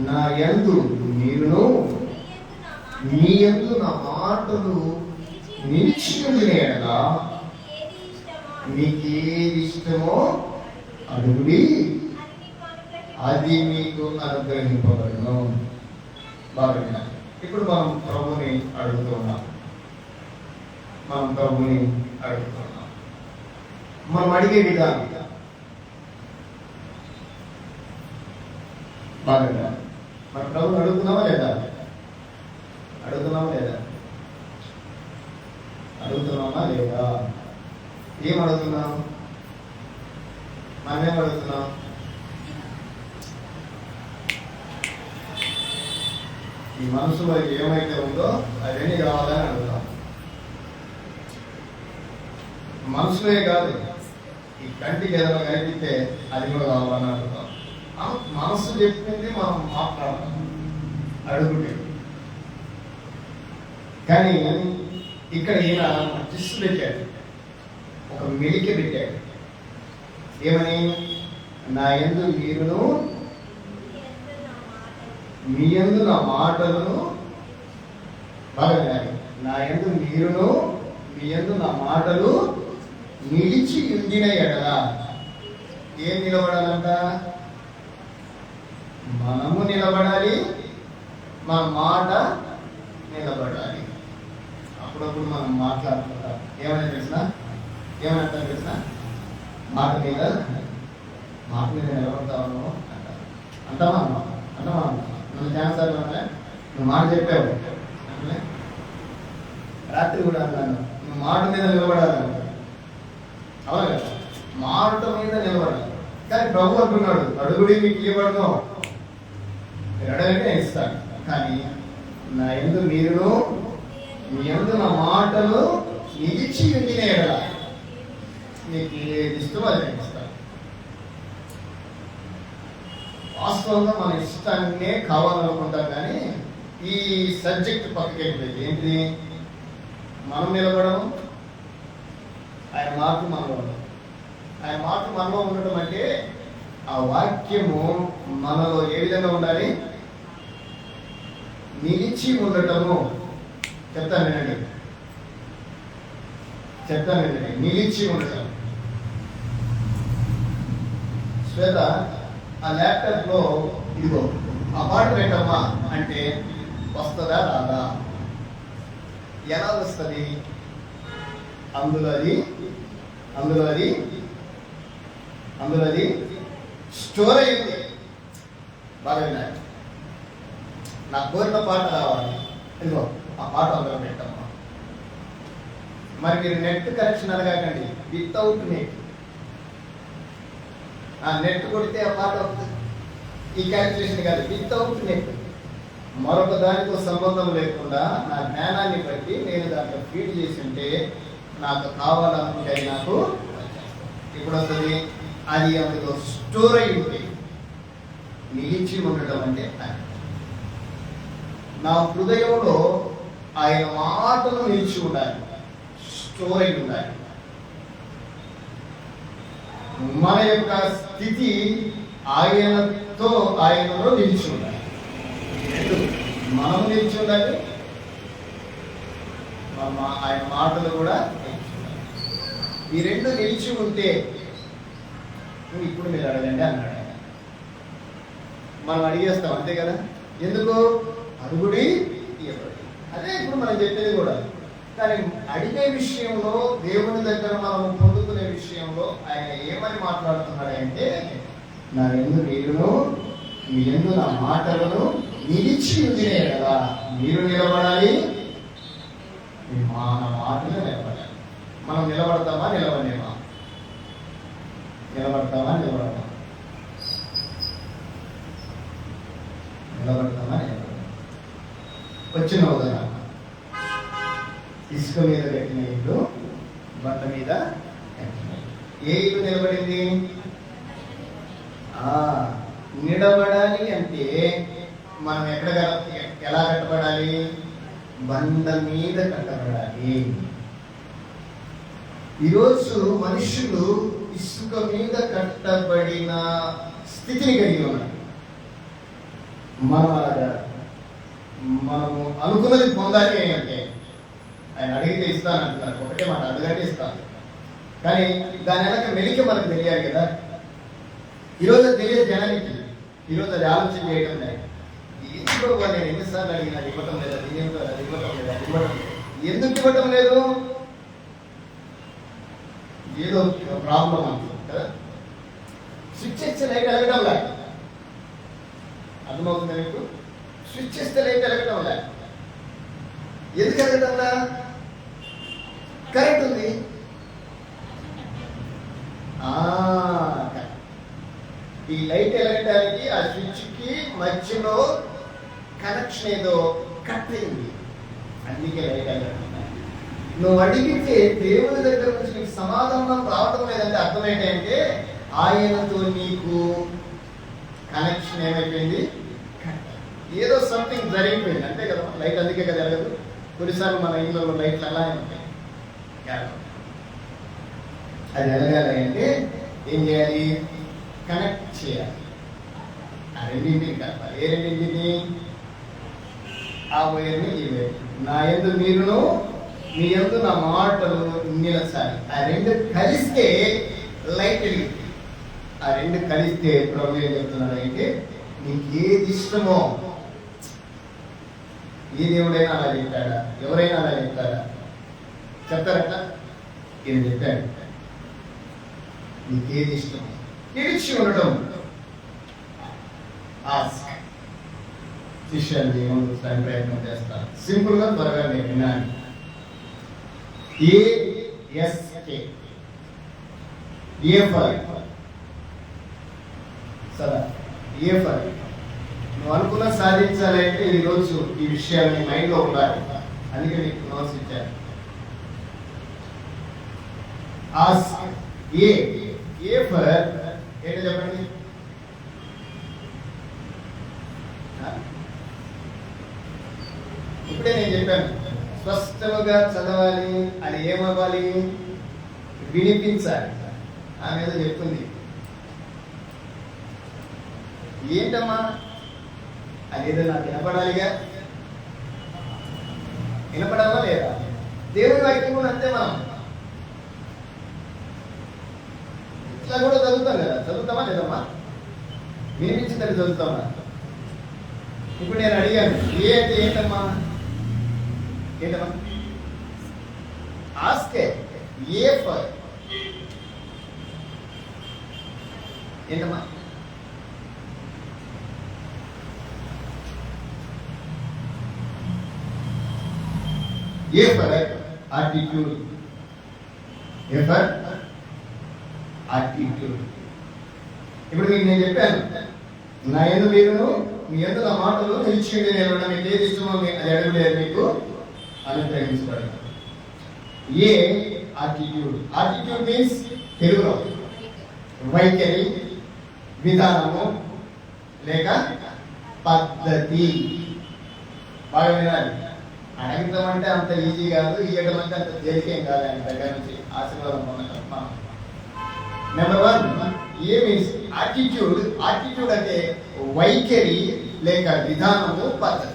నా యందు మీరును మీ యందు నా మాటలు నిలిచి ఉండిన యెడల మీకేది ఇష్టమో అడుగుడి, అది మీకు అనుగ్రహింపబడును. బాగా ఇప్పుడు మనం ప్రభుని అడుగుతున్నాం. మనం అడిగే విధానం బాగా మన ప్రభుని అడుగుతున్నామా లేదా? ఏం అడుగుతున్నాం? మనమేం అడుగుతున్నాం? ఈ మనసులో ఏమైతే ఉందో అవన్నీ కావాలని అడుగుతాం. మనసులే కాదు, ఈ కంటికి ఏదైనా కనిపిస్తే అది కూడా కావాలని అడుగుతాం. మనసు చెప్పింది మనం మాట్లాడతాం, అడుగుంటే. కానీ ఇక్కడ ఈయన టిస్ట్ పెట్టాడు, ఒక మెలిక పెట్టాడు. ఏమని? నా యందు మీరును మీ యందు నా మాటలను, బాగా వినాలి, నా యందు మీరును మీ యందు నా మాటలు నిలిచి ఉండిన యెడల. ఏం నిలబడాలంట? మనము నిలబడాలి, మన మాట నిలబడాలి. అప్పుడప్పుడు మనం మాట్లాడుకుంటాం. ఏమైనా తెలిసినా మాట మీద నిలబడతావు అంటావా? నువ్వు ఛాన్సార్లు నువ్వు మాట చెప్పావు అంటే రాత్రి కూడా అన్నాను, నువ్వు మాట మీద నిలబడాలి. అవును కదా, మాట మీద నిలబడాలి. కానీ ప్రభు అంటున్నాడు, అడుగుడి మీకు ఇవ్వబడును, అడగంటే ఇస్తాను. కానీ నా యందు మీరును మీ యందు నా మాటలు నిలిచి ఉండిన యెడల నీకు ఏది ఇష్టమో అది నేను ఇస్తాను. వాస్తవంగా మన ఇష్టాన్నే కావాలనుకుంటాం, కానీ ఈ సబ్జెక్ట్ పక్కకి వెళ్ళిపోయింది. ఏంటిది? మనం నిలబడము, ఆయన మాట మనలో ఉండడం. ఆయన మాట మనలో ఉండడం అంటే ఆ వాక్యము మనలో ఏ విధంగా ఉండాలి? నిలిచి ఉండటము. చెప్తాను వినండి. నిలిచి ఉండటం. శ్వేత, ఆ ల్యాప్టాప్ లో ఇదిగో ఆ పాట పెట్టమ్మా అంటే వస్తుందా రాదా? ఎలా వస్తుంది? అందులో అది స్టోర్ అయింది. బాగా వినాలి. నా కోరిన పాట రావాలి, ఇదిగో ఆ పాట అందులో పెట్టమ్మా. మరి మీరు నెట్ కనెక్షన్ అనగాకండి, వితౌట్ నెట్. ఆ నెట్ కొడితే ఆ పాట అవుతుంది. ఈ క్యాల్కులేషన్ కాదు, వితౌట్ నెట్. మరొక దానితో సంబంధం లేకుండా నా జ్ఞానాన్ని బట్టి నేను దాంట్లో ఫీడ్ చేసి ఉంటే నాకు కావాలనుకుంటే నాకు ఇప్పుడు వస్తుంది. అది అందులో స్టోర్ అయి ఉంటే నిలిచి ఉండటం అంటే నా హృదయంలో ఆయన మాటలు నిలిచి ఉండాలి, స్టోర్ అయి ఉండాలి. మన యొక్క స్థితి ఆయనలో నిలిచి ఉండాలి. మనం నిలిచి ఉండాలి, ఆయన మాటలు కూడా నిలిచి ఉండాలి. ఈ రెండు నిలిచి ఉంటే ఇప్పుడు మీరు అడగండి అన్నాడు. మనం అడిగేస్తాం, అంతే కదా. ఎందుకు? అడుగుడి ఇవ్వబడి. అదే ఇప్పుడు మనం చెప్పేది కూడా. కానీ అడిగే విషయంలో, దేవుని దగ్గర మనం పొందుకునే విషయంలో ఆయన ఏమని మాట్లాడుతున్నాడు అంటే, నా యందు మీరును మీ యందు నా మాటలను నిలిచి ఉండినే కదా మీరు నిలబడాలి, మన మాటలు నిలబడాలి. మనం నిలబడతామా నిలబడలేమా? నిలబడతామా నిలబడతామా? నిలబడతామా నిలబడతామా? వచ్చిన ఉదాహరణ, ఇసుక మీద కట్టిన ఇల్లు బండ మీద కట్టిన ఇల్లు. ఏ ఇల్లు నిలబడింది? నిలబడాలి అంటే మనం ఎలా కట్టబడాలి? బండ మీద కట్టబడాలి. ఈరోజు మనుషులు ఇసుక మీద కట్టబడిన స్థితిని కలిగి ఉన్నారు. మనము అనుకున్నది పొందాలి అంటే ఆయన అడిగితే ఇస్తానంటున్నారు. ఒకటే మాట, అడగంటే ఇస్తాను. కానీ దాని వెనక మెలిక మనకు తెలియాలి కదా. ఈరోజు తెలియదు జనానికి. ఈరోజు అది ఆలోచన చేయడం లేదు. ఎందుకు నేను ఎన్నిసార్లు అడిగినా ఇవ్వటం లేదా, అది ఇవ్వటం లేదా, ఎందుకు ఇవ్వటం లేదు? ఏదో ప్రాబ్లం అనుకుంటుంది కదా. స్విచ్ చేస్తే లైట్ వెలగడం లేదు. అర్థమవుతుంది మీకు? స్విచ్ చేస్తే లైట్ వెలగడం లేదు. ఎందుకు వెలగటంలా? కరెంట్ ఉంది. ఈ లైట్ వెలగడానికి ఆ స్విచ్ కి మధ్యలో కనెక్షన్ ఏదో కట్ అయింది, అందుకే లైట్ వెలగడం. నువ్వు అడిగితే దేవుని దగ్గర నుంచి నీకు సమాధానం రావడం లేదంటే అర్థం ఏంటంటే ఆయనతో నీకు కనెక్షన్ ఏమైపోయింది, ఏదో సంథింగ్ జరిగిపోయింది అంతే కదా. లైట్ అందుకే కదా వెలగదు. కొన్నిసార్లు మన ఇంట్లో లైట్లు ఎలా ఉంటాయి, అది వెలగాలి అంటే ఏం చేయాలి? కనెక్ట్ చేయాలి. ఆ రెండింటిని కలపాలి. ఏ రెండింటిని? ఆ వైర్ని ఈ వైర్. నా యందు మీరును, మీ యందు నా మాటలు నిలచాలి. ఆ రెండు కలిస్తే లైట్ వెలిగింది. ఆ రెండు కలిస్తే ప్రభు ఏం చెప్తున్నాడు అంటే నీకు ఏది ఇష్టమో, ఏ దేవుడైనా అలా చెప్పాడా? ఎవరైనా అలా చెప్తారా? చెప్తారట. ఈయన చెప్పాడు, నీకేది ఇష్టమో నిలిచి ఉండటం. శిష్యులు ఏమవుతుందని ప్రయత్నం చేస్తారు. సింపుల్ గా త్వరగా నేను విన్నాను. ASK సరే, నువ్వు అనుకున్న సాధించాలంటే ఈరోజు ఈ విషయాన్ని మైండ్ లో ఉండాలి. అందుకే నీకు నోట్స్ ఇచ్చాను. ఏ ఫర్ ఏంటో చెప్పండి. ఇప్పుడే నేను చెప్పాను, స్పష్టంగా చదవాలి. అది ఏమవ్వాలి? వినిపించాలి. ఆమె ఏదో చెప్తుంది, ఏంటమ్మా అదేదో నాకు వినపడాలిగా. వినపడాలా లేదా? దేవుని వాక్యం కూడా అంతే. మనం ఇట్లా కూడా చదువుతాం కదా. చదువుతామా లేదమ్మా? వినిపించిందని చదువుతామా? ఇప్పుడు నేను అడిగాను, ఏ అంటే ఏంటమ్మా? ఏంటమ్మా? ఆస్కే ఏ ఫర్ ఏంటమ్మా? A for attitude. A for attitude. ఇప్పుడు మీకు నేను చెప్పాను, నా యందు మీరును, మీ యందు నా మాటలు నిలిచి నేను మీకు ఏది ఇష్టమో అది అడగలేదు, మీకు అనుగ్రహించబడి. ఏ ఆటిట్యూడ్. ఆటిట్యూడ్ మీన్స్ తెలుగులో వైఖరి, విధానము లేక పద్ధతి. బాగా వినాలి. అడగటం అంటే అంత ఈజీ కాదు, ఇవ్వడం అంటే అంత తేలికేం కాదు. ఆయన దగ్గర నుంచి ఆశీర్వాదం పొందడం. నెంబర్ 1 ఏ మీన్స్ ఆటిట్యూడ్. ఆటిట్యూడ్ అంటే వైఖరి లేక విధానము, పద్ధతి.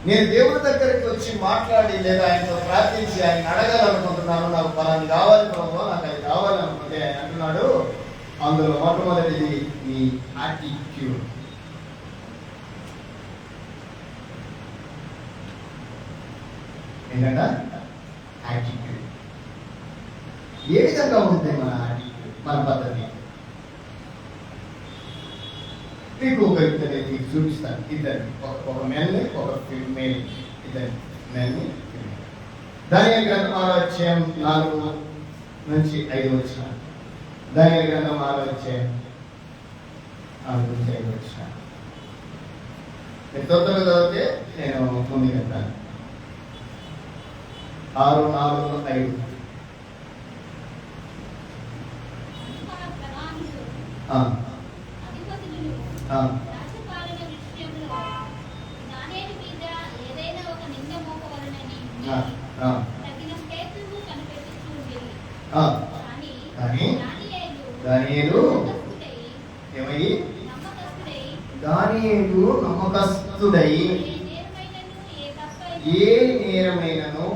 నేను దేవుని దగ్గరికి వచ్చి మాట్లాడి లేదా ఆయనతో ప్రార్థించి ఆయన అడగాలనుకుంటున్నాను, నాకు ఫలాన్ని కావాలి ప్రభు, నాకు అది కావాలనుకుంటే ఆయన అంటున్నాడు, అందులో మొట్టమొదటిది ఈ యాటిట్యూడ్. ఏంటంట? యాటిట్యూడ్. ఏ విధంగా ఉంటుంది మన యాటిట్యూడ్, మన పద్ధతి? ఎక్కువ కలుగుతుంది మీకు చూపిస్తాను. ఇద్దరు, ఒక మెల్ని ఒక ఫిమేల్, ఇద్దరు మెల్ని ఫిమేల్. దానియేలు గ్రంథం 6వ అధ్యాయం 4 నుంచి 5 వచనాలు. దానియేలు గ్రంథం 6వ అధ్యాయం 4 నుంచి 5 వచనాలు. మీరు తొందరగా చదివితే నేను ముందుకు వెళ్తాను. 6, 4, 5. కానీ దానియేలు ఏమయ్యి, దానియేలు నమ్మకస్తుడై ఏ నేరమైనను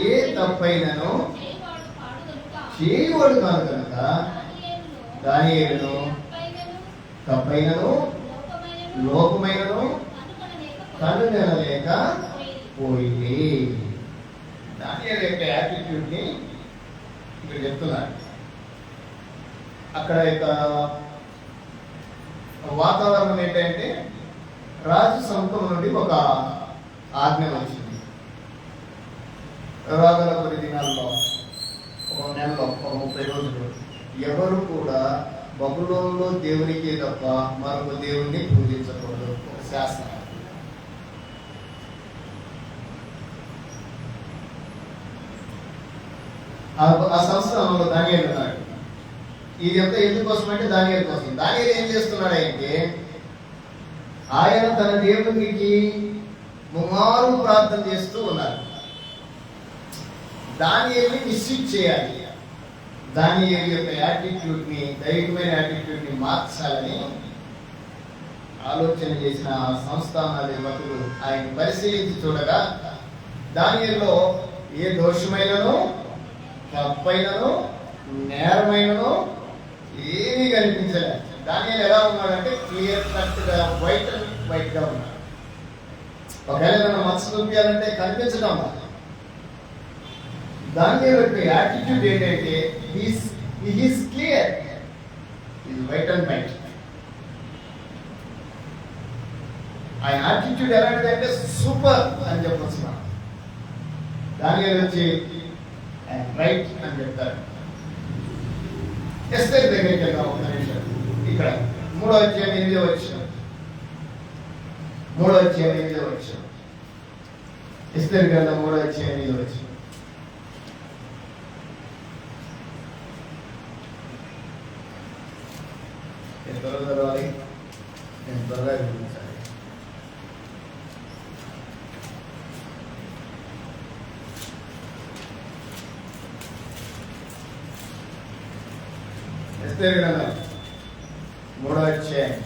ఏ తప్పైనను చేయవాడు కాదు కనుక దానియేలును తప్పైనను లోపమైనను కనుగొనలేక పోయింది. దానియేలు యొక్క యాటిట్యూడ్ ని ఇక్కడ చెప్తున్నారు. అక్కడ యొక్క వాతావరణం ఏంటంటే రాజు సముఖం నుండి ఒక ఆజ్ఞ వచ్చింది. రాగల కొన్ని దినాల్లో, ఒక నెలలో, ఒక 30 రోజులు ఎవరు కూడా బబులోనులో దేవునికి తప్ప మరొక దేవుణ్ణి పూజించకూడదు. ఒక శాస్త్రం. ఆ సంస్థలో దానియేలు ఉన్నాడు. ఇది ఎంత ఎందుకోసం అంటే దానియేలు కోసం. దానియేలు ఏం చేస్తున్నాడంటే ఆయన తన దేవునికి ముమ్మారు ప్రార్థన చేస్తూ ఉన్నారు. దానియేలుని మిస్యూజ్ చేయాలి. దానియేలు యొక్క యాటిట్యూడ్ ని, దైవికమైన యాటిట్యూడ్ ని మార్చాలని ఆలోచన చేసిన సంస్థానాధిపతులు ఆయన పరిశీలించి చూడగా దానియేలులో ఏ దోషమైనను తప్పైనను నేరమైనను ఏమీ కనిపించలేదు. దానియేలు ఎలా ఉన్నాడంటే క్లియర్ కట్ గా వైట్ గా ఉన్నాడు. ఒకవేళ ఏదైనా మచ్చ చూపించాలంటే కనిపించడం. దానియేలు యొక్క యాటిట్యూడ్ ఏంటంటే is clear, is white and white. ఆయన యాటిట్యూడ్ ఎలాంటిదంటే సూపర్ అని చెప్పొచ్చు మనం. దానియేలు వచ్చి రైట్ అని చెప్తారు. ఎస్తేర్ దగ్గరికి వెళ్దాం ఒక నిమిషం. ఇక్కడ 3వ అధ్యాయం 8వ వచనం. 3వ అధ్యాయం 8వ వచనం. ఎస్తేర్ గ్రంథం 3వ అధ్యాయం 8వ వచనం. నేను త్వరగా చదవాలి, నేను త్వరగా చూపించాలి. ఎస్తేర్ గ్రంథం 3వ అధ్యాయం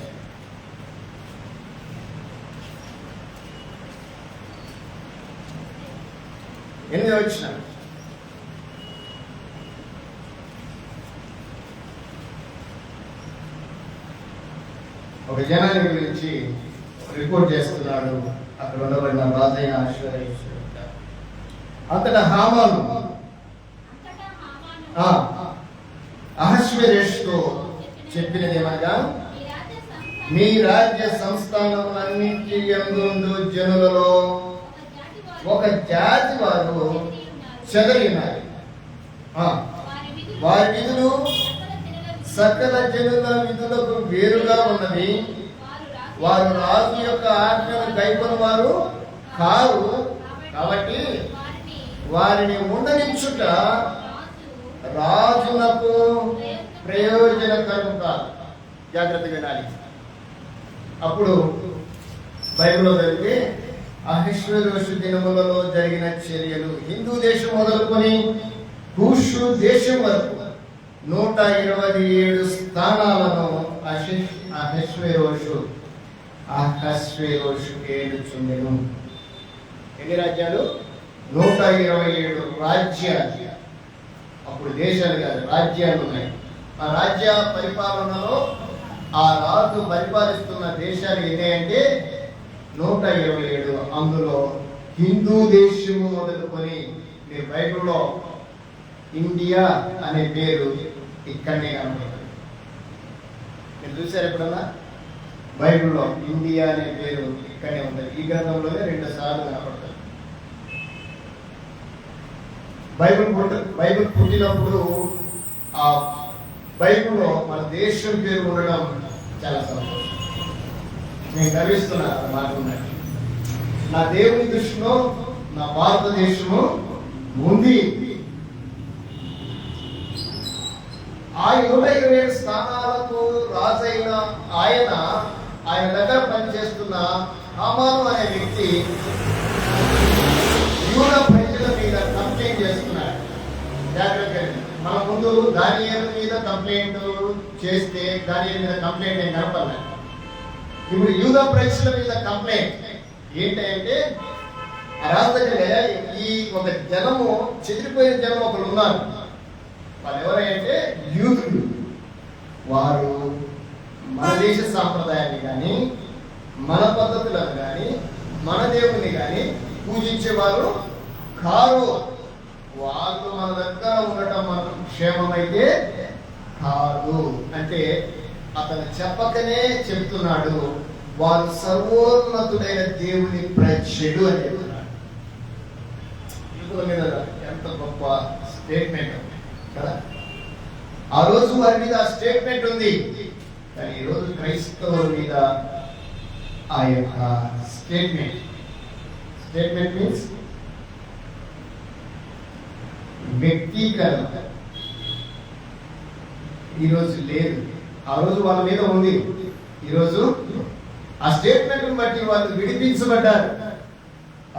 8వ వచనం. ఒక జనాన్ని గురించి రిపోర్ట్ చేస్తున్నాడు అక్కడ ఉండబడిన రాజైన అశ్వరేశ్వరుడు. అంతటా హామాను అహశ్వేరోషుతో చెప్పినదేమనగా, మీ రాజ్య సంస్థానములన్నింటి యందు జనులలో ఒక జాతి వారు చెదరి ఉన్నారు. వారి విధులు సకల జనుల విధులకు వేరుగా ఉన్నది. వారు రాజు యొక్క ఆజ్ఞను కైకొని వారు కారు. కాబట్టి వారిని ఉండనిచ్చుట రాజునకు ప్రయోజనకరం కాదు. జాగ్రత్తగా వినాలి. అప్పుడు బైబిల్లో జరిగితే అహశ్వేరోషు దినములలో జరిగిన చర్యలు హిందూ దేశం మొదలుకొని కూషు దేశం వరకు 127 స్థానాలను అహశ్వేరోషు ఏలుచుండెను. ఎన్ని రాజ్యాలు? 127 రాజ్యాలు. అప్పుడు దేశాలు కాదు, రాజ్యాలు ఉన్నాయి. ఆ రాజ్య పరిపాలనలో ఆ రాజు పరిపాలిస్తున్న దేశాలు ఎన్ని అంటే 127. అందులో హిందూ దేశము మొదలుకొని, మీరు బైబిల్లో ఇండియా అనే పేరు ఇక్కడనే కనబడుతుంది. మీరు చూసారు ఎప్పుడన్నా? బైబిల్లో ఇండియా అనే పేరు ఇక్కడనే ఉంటుంది. ఈ గ్రంథంలోనే 2 సార్లు కనపడుతుంది. బైబిల్ పుట్టినప్పుడు ఆ బైబిల్లో మన దేశం పేరు ఉండడం చాలా సంతోషం. నేను గర్విస్తున్నా మాట ఉన్నది. నా దేవుని దృష్టిలో నా భారతదేశము ఉంది. ఆ 127 స్థానాలకు రాజైన ఆయన దగ్గర పనిచేస్తున్న హామాను అనే వ్యక్తి యూదా ప్రజల మీద కంప్లైంట్ చేస్తున్నాడు. జాగ్రత్తగా మన ముందు దానియేలు మీద కంప్లైంట్ చేస్తే దానియేలు మీద కంప్లైంట్ ఏం కనపడలేదు. ఇప్పుడు యూదా ప్రజల మీద కంప్లైంట్ ఏంటంటే రాజకీయ ఈ ఒక జనము చెదిరిపోయిన జనం ఒకరు ఉన్నారు. వాళ్ళు ఎవరంటే యూదులు. వారు మన దేశ సాంప్రదాయాన్ని కానీ మన పద్ధతులను కానీ మన దేవుని కానీ పూజించేవారు కారు. వాళ్ళు మన దగ్గర ఉండటం మనకు క్షేమమైతే కాదు అంటే అతను చెప్పకనే చెప్తున్నాడు, వారు సర్వోన్నతుడైన దేవుని ప్రజలు అని చెప్తున్నాడు. మీద ఎంత గొప్ప స్టేట్మెంట్ కదా. ఆ రోజు వారి మీద ఆ స్టేట్మెంట్ ఉంది, కానీ ఈరోజు క్రైస్తవుల మీద ఆ యొక్క స్టేట్మెంట్ మీన్స్ వ్యక్తీకరణ ఈరోజు లేదు. ఆ రోజు వాళ్ళ మీద ఉంది. ఈరోజు ఆ స్టేట్మెంట్ బట్టి వాళ్ళు విడిపించబడ్డారు.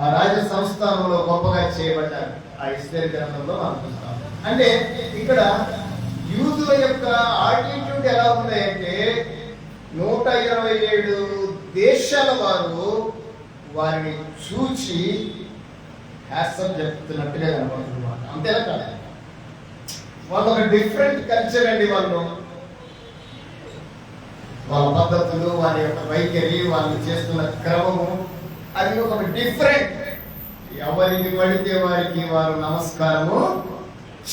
ఆ రాజ సంస్థానంలో గొప్పగా చేయబడ్డారు. ఆ ఎస్తేరు గ్రంథంలో మనం చూస్తాం. అంటే ఇక్కడ యూదుల యొక్క ఆటిట్యూడ్ ఎలా ఉన్నాయంటే 127 దేశాల వారు వారిని చూచి హ్యాట్సప్ చెప్తున్నట్టుగా కనపడుతున్నమాట. అంతేనా కాదు, వాళ్ళు ఒక డిఫరెంట్ కల్చర్ అండి. వాళ్ళ పద్ధతులు, వారి యొక్క వైఖరి, వాళ్ళు చేస్తున్న క్రమము అది ఒక డిఫరెంట్. ఎవరికి పడితే వారికి వారు నమస్కారము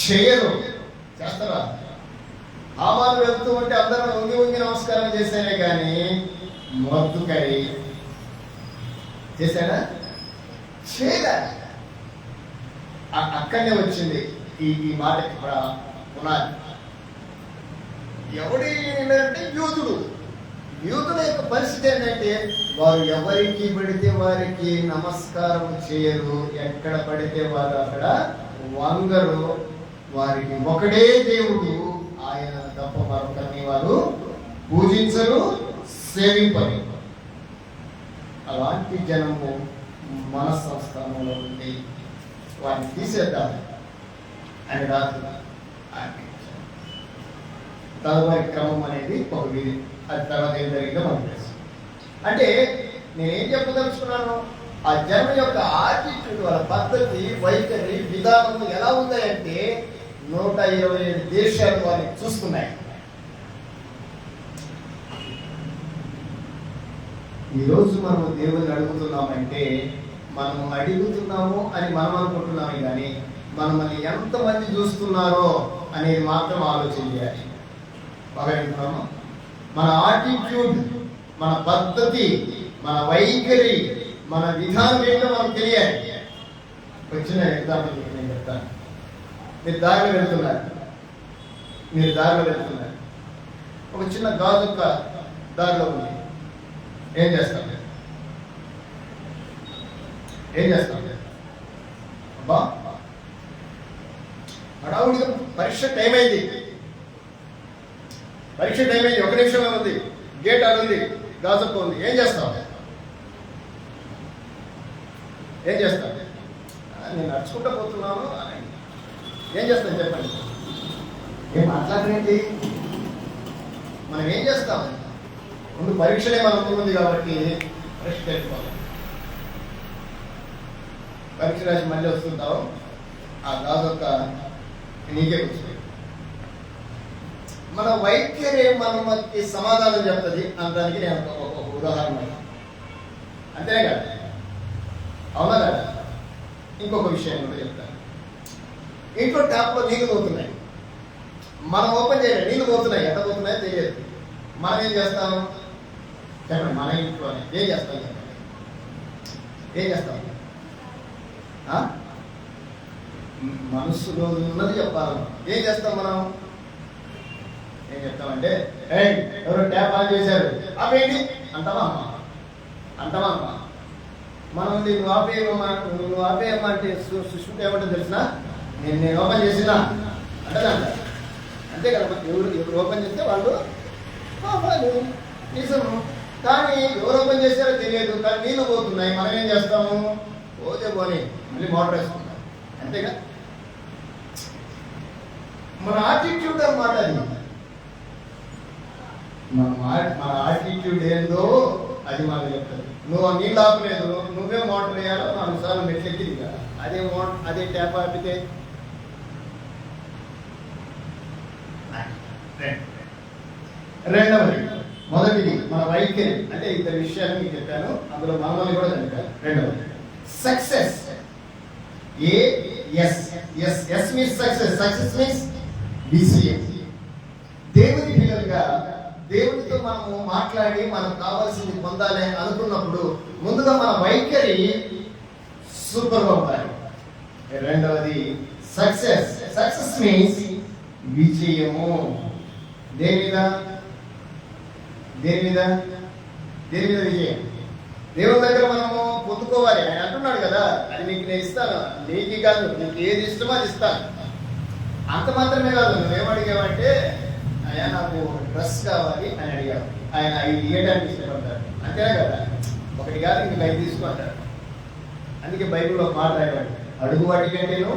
చేయరు. చేస్తారా? ఆమాలు వెళ్తూ ఉంటే అందరూ ఉంగి నమస్కారం చేశానే కానీ మొద్దుకై చేశాడా? చేయడా? అక్కడనే వచ్చింది ఈ మాటకి పునాది. ఎవడి అంటే యూదుల యొక్క పరిస్థితి ఏంటంటే వారు ఎవరికి పడితే వారికి నమస్కారం చేయరు. ఎక్కడ పడితే వారు అక్కడ వంగరు. వారికి ఒకడే దేవుడు, ఆయన తప్ప మరొకరిని వారు పూజించరు, సేవింపరు. అలాంటి జనము మన సంస్థానంలో ఉంది. వారిని తీసేద్దాం అని రాదు. తదుపరి క్రమం అనేది ఒక విధి. అది తర్వాత ఏం జరిగిందో మనకు తెలుసు. అంటే నేనేం చెప్పదలుచుకున్నాను, ఆ జనం యొక్క ఆటిట్యూడ్, వాళ్ళ పద్ధతి, వైఖరి, విధానం ఎలా ఉందంటే 127 దేశాలు వారిని చూస్తున్నాయి. ఈరోజు మనం దేవుని అడుగుతున్నామంటే మనం అడుగుతున్నాము అని మనం అనుకుంటున్నాము, కానీ మనల్ని ఎంతమంది చూస్తున్నారో అనేది మాత్రం ఆలోచన చేయాలి. బాగా మన ఆటిట్యూడ్, మన పద్ధతి, మన వైఖరి, మన విధానం ఏంటో మనకు తెలియాలి. వచ్చిన ఎగ్జాంపుల్ నేను చెప్తాను. మీరు దారిలో వెళ్తున్నారు. ఒక చిన్న గాజుక్క దారిలో ఉంది. ఏం చేస్తాం? అబ్బా హడావుడిగా పరీక్ష టైం అయింది. 1 నిమిషమే ఉంది. గేట్ అది ఉంది, గాజుక్క ఉంది. ఏం చేస్తాం? నేను నడుచుకుంటూ పోతున్నాను. ఏం చేస్తాను చెప్పండి? ఏం మాట్లాడరేంటి? మనం ఏం చేస్తాం? ముందు పరీక్షలే మన ముందు కాబట్టి పరీక్ష వెళ్ళిపోవాలి. పరీక్ష రాసి మళ్ళీ వస్తుంటావు, ఆ గాజొక్క నీకే కూర్చోండి. మన వైఖరి మనకి సమాధానం చెప్తుంది అనడానికి నేను ఒక ఉదాహరణ. అంతేనే కదా? అవునా కదా? ఇంకొక విషయం కూడా చెప్తాను. ఇంట్లో ట్యాప్లో నీళ్ళు పోతున్నాయి, మనం ఓపెన్ చేయలేదు. నీళ్ళు పోతున్నాయి, ఎంత పోతున్నాయో తెలియదు. మనం ఏం చేస్తాం? చెప్పండి, మన ఇంట్లోనే ఏం చేస్తాం? ఏం చేస్తాం? మనసులో ఉన్నది చెప్పాలి. ఏం చేస్తాం మనం? ఏం చెప్తామంటే, ఎవరో ట్యాప్ ఆన్ చేశారు, ఆపేయండి అంటావా అమ్మా? అంటావా అమ్మా? మనం నువ్వు ఆపేయమ్మా అంటే సుష్మిత ఏమంటే తెలిసిన, నేను ఓపెన్ చేసినా అంటే అంతే కదా. ఎవరు ఓపెన్ చేస్తే వాళ్ళు నిజము. కానీ ఎవరు ఓపెన్ చేశారో తెలియదు, కానీ నీళ్ళు పోతున్నాయి. మనం ఏం చేస్తాము? పోతే పోనీ మళ్ళీ మోటార్ వేసుకుంటాం, అంతేగా. మన ఆటిట్యూడ్ అన్నమాట అది. మన ఆటిట్యూడ్ ఏందో అది మనకు చెప్తుంది. నువ్వు నీళ్ళు ఆపలేదు, నువ్వే మోటార్ వేయాలో 4 సార్లు మెట్లెక్కింది కదా. అదే ట్యాప్ ఆపితే రెండవది. మొదటిది మన వైఖరి, అంటే ఇద్దరు విషయాలు మీకు చెప్పాను, అందులో మనల్ని కూడా చెప్పాను. రెండవది success. Yes means success, success means విజయం. దేవుని పిల్లలుగా దేవునితో మనము మాట్లాడి మనకు కావాల్సింది పొందాలి అనుకున్నప్పుడు ముందుగా మన వైఖరి సూపర్గా ఉండాలి. రెండవది సక్సెస్. సక్సెస్ మీన్స్ విజయము. దేని మీద విజయం? దేవుని దగ్గర మనము పొందుకోవాలి. ఆయన అంటున్నాడు కదా, అది నీకు నేను ఇస్తాను, నీకు కాదు, నీకు ఏది ఇష్టమో అది ఇస్తాను. అంత మాత్రమే కాదు, నువ్వేమడిగావంటే, అయ్యా నాకు డ్రెస్ కావాలి అని అడిగావు, ఆయన 5 ఇవ్వడానికి ఇష్టపడతాడు, అంతేనా కదా? ఒకటి కాదు, ఇంక 5 తీసుకుంటాడు. అందుకే బైబిల్లో మాట రాయబడి, అడుగు వాటికంటేను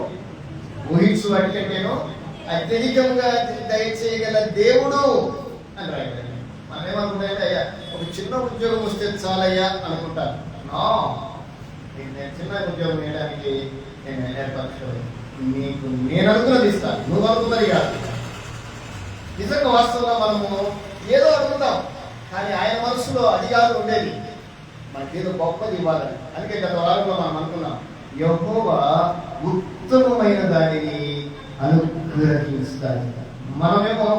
ఊహించు వాటికంటేను అత్యధికంగా దయచేయగల దేవుడు అని రాయబడి. మనం ఏమనుకుంటే, అయ్యా ఒక చిన్న ఉద్యోగం వస్తే చాలయ్యా అనుకుంటాను. నేను చిన్న ఉద్యోగం వేయడానికి నేను ఏర్పరచుకోలేదు. నీకు నేను అనుకున్నది ఇస్తాను, నువ్వు అనుకున్నది కాదు. నిజంగా వాస్తవంగా మనము ఏదో అనుకుంటాం, కానీ ఆయన మనసులో అది కాదు ఉండేది, మనకేదో గొప్పది ఇవ్వాలని. అందుకే గత వారంలో మనం అనుకున్నాం, యెహోవా ఉత్తమమైన దానిని అనుగ్రహిస్తాడు. మనమేమో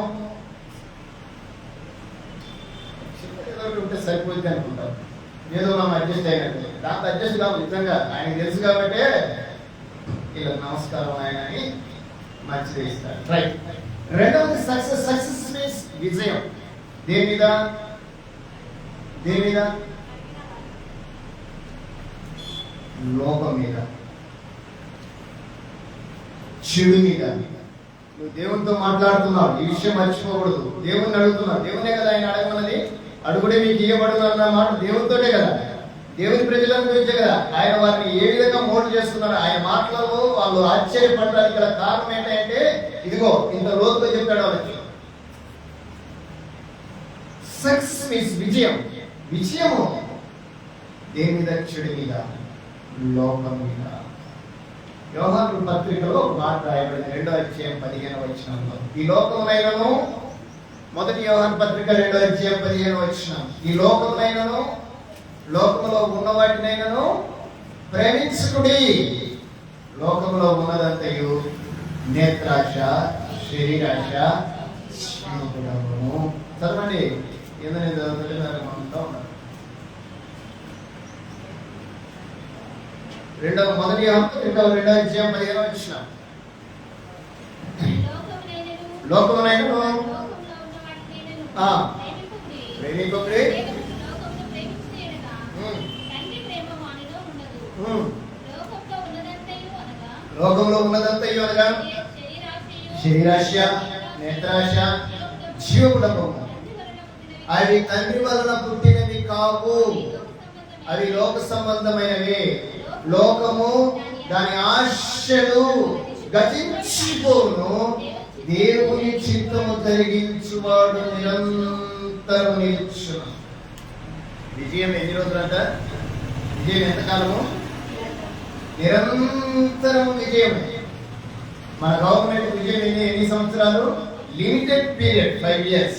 ఏదో ఉంటే సరిపోయింది అనుకుంటాం, ఏదో మనం అడ్జస్ట్ అయినట్టు. దాంతో అడ్జస్ట్ కాదు, నిజంగా ఆయనకు తెలుసు కాబట్టి ఇలా నమస్కారం ఆయన అని మంచిది ఇస్తాడు. రైట్. రెండవది సక్సెస్. సక్సెస్ మీన్స్ విజయం. దేని మీద? లోకం మీద, చెడు మీద. నువ్వు దేవునితో మాట్లాడుతున్నావు, ఈ విషయం మర్చిపోకూడదు. దేవుణ్ణి అడుగుతున్నావు, దేవునే కదా ఆయన అడగమన్నది. అడుగుడే మీకు ఇవ్వబడును అన్న మాట దేవునితోటే కదా, దేవుని ప్రజలను గురించే కదా. ఆయన వారిని ఏ విధంగా మోల్డ్ చేస్తున్నారు, ఆయన మాటలలో వాళ్ళు ఆశ్చర్యపడడానికి గల కారణం ఏంటంటే, ఇదిగో ఇంత రోజుతో చెప్పాడు వాళ్ళకి. సక్సెస్ మీన్స్ విజయం. విజయము దేని మీద? చెడు మీద, లోకం మీద. యోహాను పత్రికలో ఒక మాట రాయబడింది, 2వ అధ్యాయం 15వ వచనంలో. ఈ లోకమునైనను, మొదటి యోహాను పత్రిక 2వ అధ్యాయం 15వ వచనం, ఈ లోకమునైనను లోకములో ఉన్న వాటినైనను ప్రేమించుకుడి. లోకములో ఉన్నదంతయు నేత్రాశ, శరీరాశ, శ్రీముఖుడమును. చదవండి, ఎందుకు చదువుతుంటే మనతో ఉన్నారు. మొదటి యోహాను 2వ అధ్యాయం 15వ వచనం, లోకమునైనను ప్రేమికుడి. లోకంలో ఉన్నదంతయు అనగా శరీరాశ, నేత్రాశ, జీవముడము. అవి తండ్రి వలన పుట్టినవి కావు, అవి లోక సంబంధమైనవి. లోకము దాని ఆశలు గతించిపోను, దేవుని చిత్తము జరిగించువాడు నిరంతరం నిలుచును. విజయం ఎన్ని రోజులంట? విజయం ఎంతకాలము? నిరంతరం విజయం. మన గవర్నమెంట్ విజయం ఎన్ని సంవత్సరాలు? Limited period, 5 years.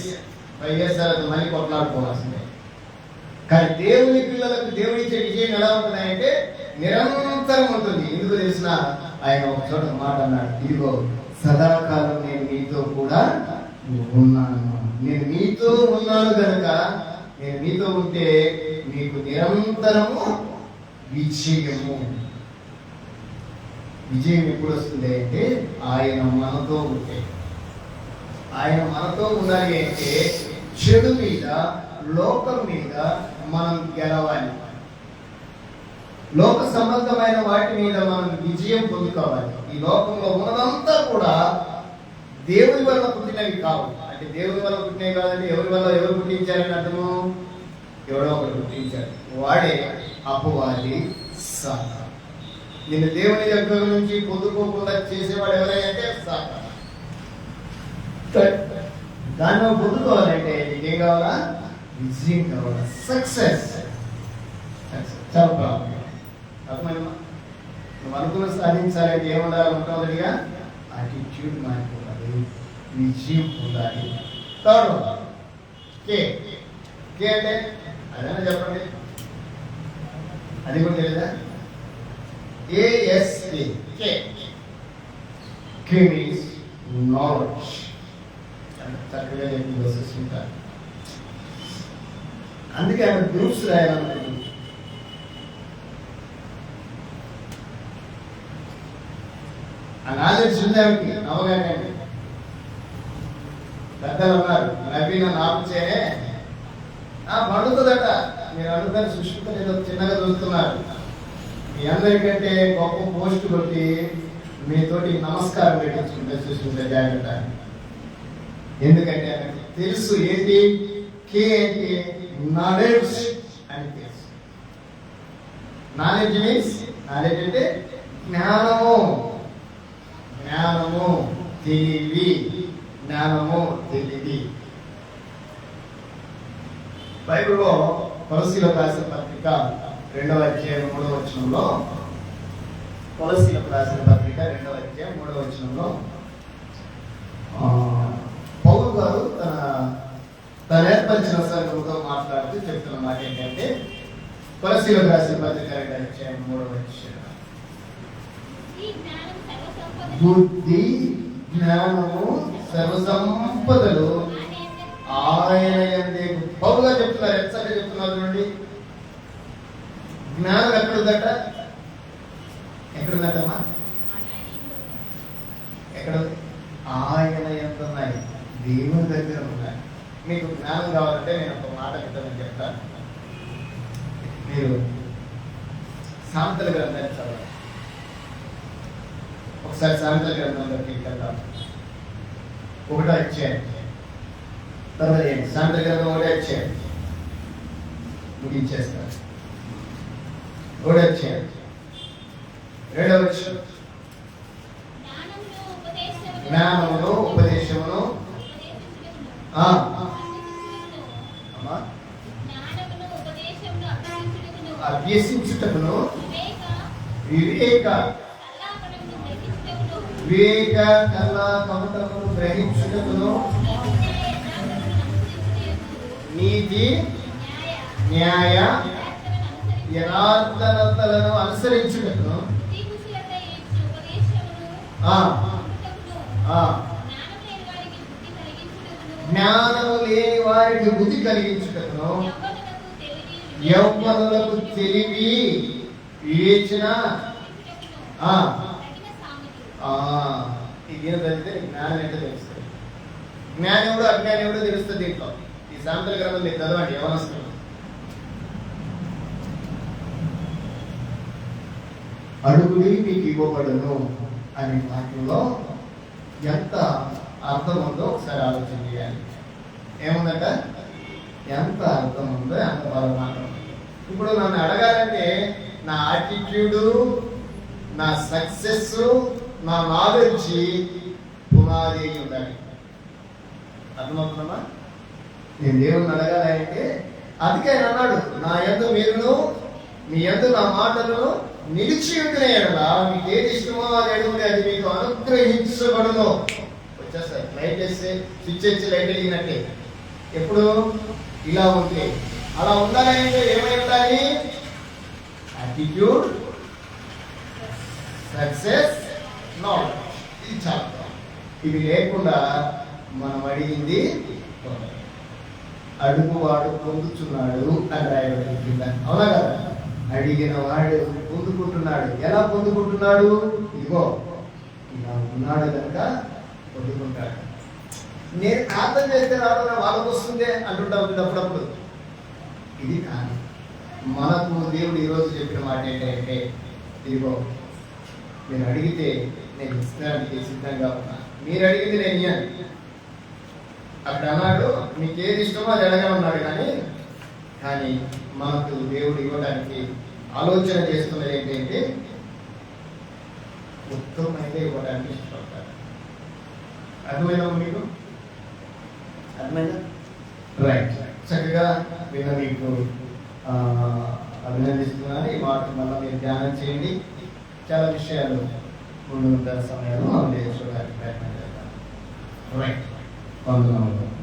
5 years తర్వాత మళ్ళీ కొట్లాడుకోవాల్సిందే. కానీ దేవుని పిల్లలకు దేవుడిచ్చే విజయం ఎలా ఉంటుందంటే నిరంతరం ఉంటుంది. ఎందుకు తెలిసిన, ఆయన ఒక చోట మాట అన్నాడు, ఇదిగో సదాకాలం నేను మీతో కూడా ఉన్నాను. నేను మీతో ఉన్నాను కనుక నేను మీతో ఉంటే మీకు నిరంతరము విజయము. విజయం ఎప్పుడు వస్తుంది అంటే ఆయన మనతో ఉంటే. ఆయన మనతో ఉండాలి అంటే చెడు మీద, లోకం మీద మనం గెలవాలి. లోక సంబంధమైన వాటి మీద మనం విజయం పొందుకోవాలి. ఈ లోకంలో ఉన్నదంతా కూడా దేవుని వల్ల పుట్టినవి కావు. అంటే దేవుని వల్ల పుట్టినవి కాదంటే ఎవరు పుట్టించారని అర్థము? ఎవడో ఒకటి పుట్టించాడు. వాడే అపవాది, సాతాను. నిన్ను దేవుని దగ్గర నుంచి పొందుకోకుండా చేసేవాడు ఎవరైతే సాతాను. దాన్ని పొందుకోవాలంటే నీకేం కావాలా? విజయం కావాలా, సక్సెస్. చాలా ప్రాబ్లం. నువ్వు అనుకున్న సాధించాలంటే ఏముండాలి? మొట్టమొదటిగా యాటిట్యూడ్ మారిపోవాలి, విజయం పొందాలి. థర్డ్ కే. కే అంటే అదేనా చెప్పండి, అది కూడా తెలీదా? ASK. కే. కే మీన్స్ నాలెడ్జ్. చక్కగా చెప్పి వస్తుంటారు. అందుకే ఆమె గ్రూప్స్ రాయాలనుకుంటుంది. ఆ నాలెడ్జ్ ఉందానికి నవ్వగానే పెద్దలు ఉన్నారు, నవ్వి నన్ను ఆపుచేనే పండుతుందట. మీరు అడుగుతారు సుష్మిత ఏదో చిన్నగా చూస్తున్నారు. మీ అందరికంటే గొప్ప పోస్ట్ కొట్టి మీతోటి నమస్కారం పెట్టించుకుంటే సుష్మిత జాగ్రత్త. ఎందుకంటే తెలుసు ఏంటి కే అంటే నాలెడ్జ్ అని తెలుసు. నాలెడ్జ్ మీన్స్, నాలెడ్జ్ అంటే జ్ఞానము. జ్ఞానము తెలివి, జ్ఞానము తెలివి. బైబిల్లో కొలస్సీలకు రాసిన పత్రిక 2వ అధ్యాయం 3వ వచనంలో, కొలస్సీలకు రాసిన పత్రిక 2వ అధ్యాయం 3వ వచనంలో పౌలు గారు తన ఏర్పరిచిన సంఘంతో మాట్లాడుతూ చెప్తున్న మాట ఏంటంటే, కొలస్సీలకు రాసిన పత్రిక 2వ అధ్యాయం 3వ వచనం, బుద్ధి జ్ఞానము సర్వసంపదలు ఆయన యందే. పౌలు గారు చెప్తున్నారు, ఎంత చెప్తున్నారు చూడండి. జ్ఞానం ఎక్కడుందట? ఎక్కడుందటమ్మా? ఎక్కడ? ఆయన యందు ఉన్నాయి, దేవుని దగ్గర ఉన్నాయి. మీకు జ్ఞానం కావాలంటే నేను ఒక మాట చెప్తానని చెప్తాను. మీరు సామెతల గ్రంథాన్ని చదవండి. ఒకసారి సామెతల గ్రంథంలోకి వెళ్దాం. 1వ అధ్యాయం తర్వాత సామెతల గ్రంథం 1వ అధ్యాయం ముగించేస్తారు. 1వ అధ్యాయం 2వ వచనం, జ్ఞానమును ఉపదేశమును అభ్యసించుటకును వివేక కల్లా కమతమును గ్రహించుటకును నీతి న్యాయ యథార్థతలను అనుసరించుటకును జ్ఞానము లేని వారికి బుద్ధి కలిగించుటకును యవ్వనులకు తెలివి వివేచన దీని చదివితే జ్ఞానం ఏంటో తెలుస్తుంది. జ్ఞానముడు అజ్ఞానముడు తెలుస్తుంది. దీంట్లో ఈ సామెతల గ్రంథం మీరు చదవండి. యవనస్తులు అడుగుడి మీకు ఇవ్వబడును అనే మాటల్లో ఎంత అర్థం ఉందో ఒకసారి ఆలోచన చేయాలి. ఏముందట? ఎంత అర్థం ఉందో ఎంత బాగా మాత్రం. ఇప్పుడు నన్ను అడగాలంటే నా యాటిట్యూడు, నా సక్సెస్, నా నాలెడ్జ్ పునాది ఉండాలి. అర్థమవుతుందమ్మా? నేను దేవుని అడగాలంటే అందుకే ఆయన అన్నాడు, నా యందు మీరును మీ యందు నా మాటలను నిలిచి ఉంటున్న ఎడలా మీకు ఏది ఇష్టమో అది అడుగుంటే అది మీకు అనుగ్రహించబడును. వచ్చేస్తారు లైట్ వేస్తే స్విచ్ వేసి లైట్ వెలిగినట్టే. ఎప్పుడు ఇలా ఉంటే అలా ఉండాలంటే ఏమై ఉండాలి? Attitude, success, knowledge. ఇది చాలా. ఇవి లేకుండా మనం అడిగింది అడుగువాడు పొందుతున్నాడు అని రాయబడింది కింద. అవునా కదా? అడిగిన వాడు పొందుకుంటున్నాడు. ఎలా పొందుకుంటున్నాడు? ఇదిగో ఇలా ఉన్నాడు కనుక పొందుకుంటాడు. నేను ప్రార్థన చేస్తే రావడం వాళ్ళకు వస్తుందే అంటుంటాం అప్పుడప్పుడు. ఇది కాదు. మనకు దేవుడు ఈరోజు చెప్పిన మాట ఏంటంటే, ఇదిగో మీరు అడిగితే నేను ఇస్తానికి సిద్ధంగా ఉన్నా. మీరు అడిగింది నేను ఇయ్యాను. అక్కడ అన్నాడు మీకు ఏది ఇష్టమో అది అడగమన్నాడు. కానీ మనకు దేవుడు ఇవ్వడానికి ఆలోచన చేస్తున్నది ఏంటంటే ఉత్తమమైన ఇవ్వడానికి ఇష్టపడతారు. అర్థమైనా మీకు? అర్థమైనా? రైట్. చక్కగా విన్న మీకు అభినందిస్తున్నాను. ఈ మాట మళ్ళీ మీరు ధ్యానం చేయండి. చాలా విషయాలు ముందు సమయంలో మనం నేర్చుకోవడానికి ప్రయత్నం చేద్దాం. రైట్. వందనాలు.